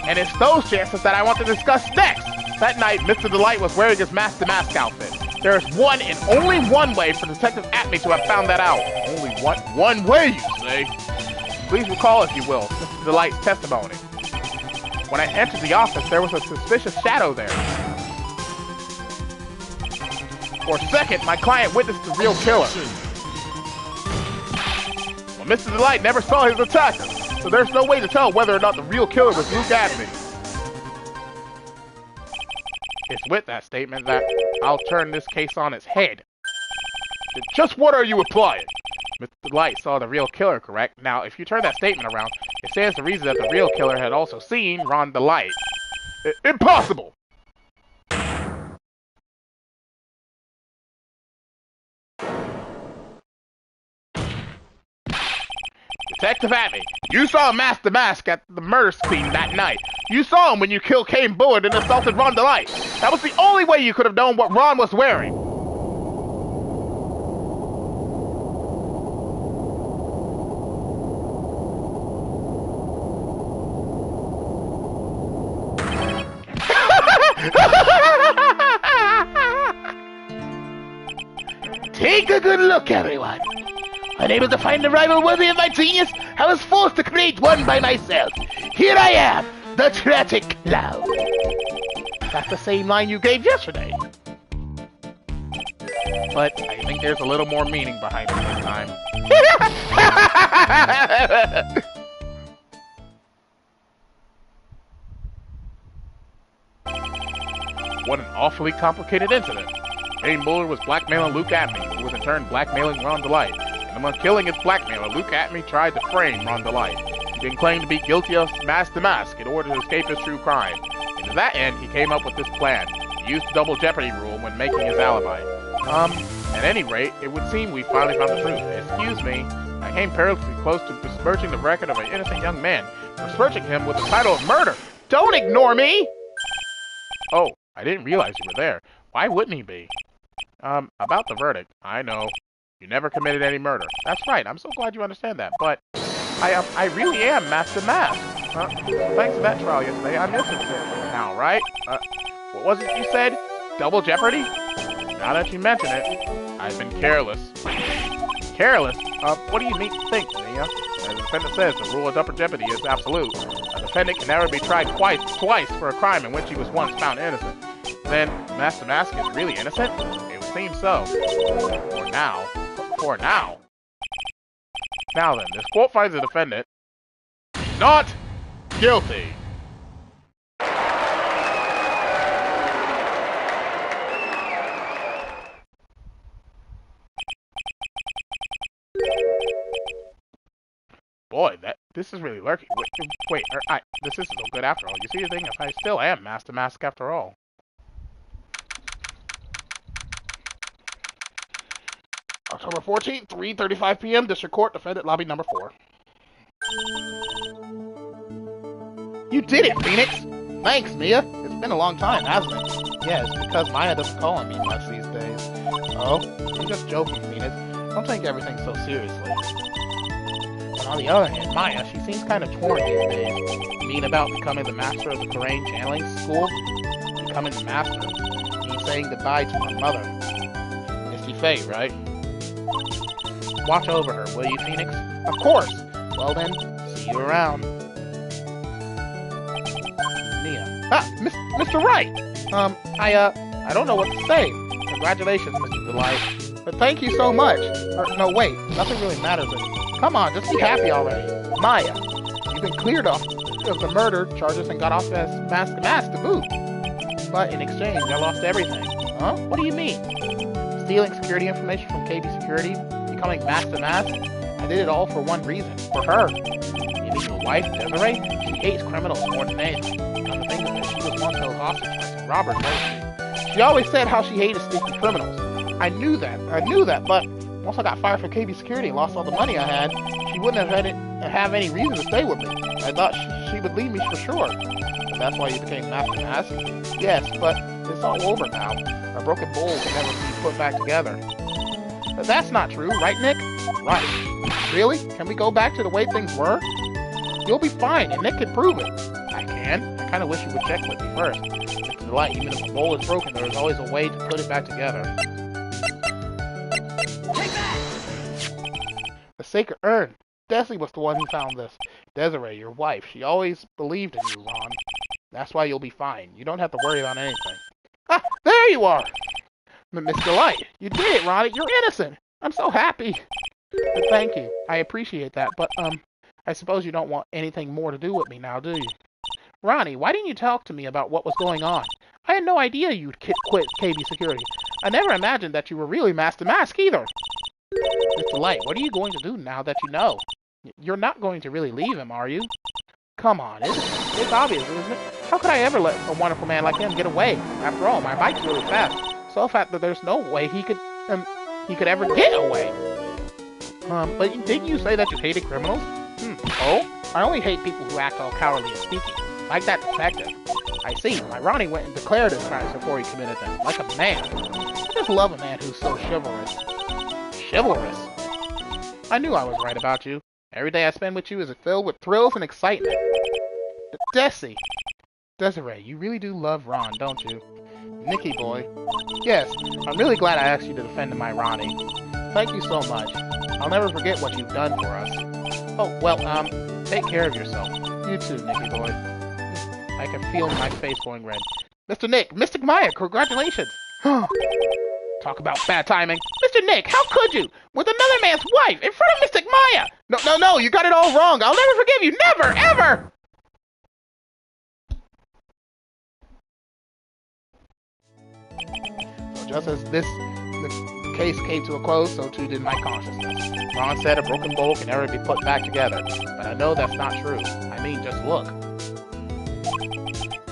S1: And it's those chances that I want to discuss next. That night, Mr. Delight was wearing his Master Mask outfit. There is one and only one way for Detective Atmey to have found that out. Only one way, you say? Please recall, if you will, Mr. Delight's testimony. When I entered the office, there was a suspicious shadow there. For a second, my client witnessed the real killer. Well, Mr. Delight never saw his attacker, so there's no way to tell whether or not the real killer was Luke Atmey. It's with that statement that I'll turn this case on its head.
S2: Just what are you implying?
S1: Mr. Light saw the real killer, correct? Now, if you turn that statement around, it stands to reason that the real killer had also seen Rhonda Light.
S2: Impossible! Detective Abby, you saw Master Mask at the murder scene that night. You saw him when you killed Kane Bullard and assaulted Rhonda Light. That was the only way you could have known what Ron was wearing. Take a good look, everyone. Unable to find a rival worthy of my genius, I was forced to create one by myself. Here I am, the tragic clown. That's the same line you gave yesterday.
S1: But I think there's a little more meaning behind it this time. What an awfully complicated incident. Kane Bullard was blackmailing Luke Atney, who was in turn blackmailing Rhonda Light. And among killing his blackmailer, Luke Atney tried to frame Rhonda Light. He then claimed to be guilty of Master Mask in order to escape his true crime. And to that end, he came up with this plan. He used the double jeopardy rule when making his alibi. At any rate, it would seem we finally found the truth. Excuse me, I came perilously close to besmirching the record of an innocent young man, besmirching him with the title of murder.
S2: Don't ignore me!
S1: Oh, I didn't realize you were there. Why wouldn't he be? About the verdict, I know. You never committed any murder. That's right, I'm so glad you understand that, but I really am Master Mask. Thanks to that trial yesterday, I'm innocent now, right? What was it you said? Double jeopardy? Now that you mention it, I've been careless. Careless? What do you think, Mia? As the defendant says, the rule of double jeopardy is absolute. A defendant can never be tried twice for a crime in which he was once found innocent. Then, Master Mask is really innocent? It would seem so. For now. For now. Now then, this court finds the defendant not guilty. Boy, this is really lurking. Wait, this isn't so good after all. You see the thing? I still am Master Mask after all.
S2: October 14th, 3:35 p.m. District Court, Defendant Lobby Number 4. You did it, Phoenix! Thanks, Mia. It's been a long time, hasn't it? Yeah, it's because Maya doesn't call on me much these days. Oh? I'm just joking, Phoenix. Don't take everything so seriously. But on the other hand, Maya, she seems kind of torn these days. You mean about becoming the master of the Korean channeling school? Becoming the master. Me saying goodbye to my mother. It's your fate, right? Watch over her, will you, Phoenix? Of course! Well then, see you around. Mia. Mr. Wright! I don't know what to say. Congratulations, Mr. Delight. But thank you so much. No, wait, nothing really matters. Come on, just be happy already. Maya, you've been cleared off of the murder charges and got off as Master Mask to boot. But in exchange, I lost everything. Huh? What do you mean? Stealing security information from KB Security? Becoming Master Mask? I did it all for one reason. For her. You mean your wife, Desiree? She hates criminals more than anything. Come to think of it, she was once held hostage by some robbers, wasn't she? She always said how she hated sneaky criminals. I knew that, but once I got fired from KB Security and lost all the money I had, she wouldn't have any reason to stay with me. I thought she would leave me for sure. And that's why you became Master Mask? Yes, but it's all over now. A broken bowl can never be put back together. But that's not true, right, Nick? Right. Really? Can we go back to the way things were? You'll be fine, and Nick can prove it. I can? I kind of wish you would check with me first. It's a delight. Even if the bowl is broken, there is always a way to put it back together.
S3: Take that!
S2: The sacred urn. Desi was the one who found this. Desiree, your wife, she always believed in you, Ron. That's why you'll be fine. You don't have to worry about anything. Ah, there you are! Mr. Light, you did it, Ronnie. You're innocent. I'm so happy. But thank you. I appreciate that. But, I suppose you don't want anything more to do with me now, do you? Ronnie, why didn't you talk to me about what was going on?
S1: I had no idea you'd quit KB Security. I never imagined that you were really Master Mask either. Mr. Light, what are you going to do now that you know? You're not going to really leave him, are you? Come on, it's obvious, isn't it? How could I ever let a wonderful man like him get away? After all, my bike's really fast. So fast that there's no way he could ever get away. But didn't you say that you hated criminals? Oh? I only hate people who act all cowardly and sneaky. Like that detective. I see. My Ronnie went and declared his crimes before he committed them. Like a man. I just love a man who's so chivalrous. Chivalrous? I knew I was right about you. Every day I spend with you is filled with thrills and excitement. Desiree, you really do love Ron, don't you? Nicky boy. Yes, I'm really glad I asked you to defend my Ronnie. Thank you so much. I'll never forget what you've done for us. Oh, well, take care of yourself. You too, Nicky boy. I can feel my face going red. Mr. Nick, Mystic Maya, congratulations! Talk about bad timing. Mr. Nick, how could you? With another man's wife, in front of Mystic Maya! No, you got it all wrong. I'll never forgive you. Never, ever! So just as the case came to a close, so too did my consciousness. Ron said a broken bowl can never be put back together. But I know that's not true. I mean, just look.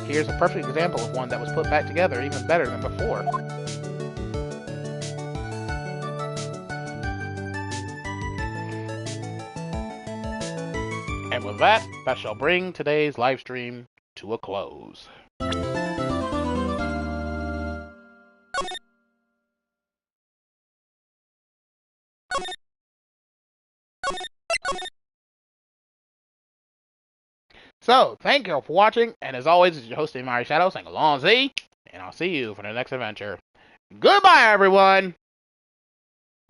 S1: Here's a perfect example of one that was put back together even better than before. And with that shall bring today's live stream to a close. So, thank you all for watching, and as always, this is your host, TheAmariaShadow, saying along Z, and I'll see you for the next adventure. Goodbye, everyone!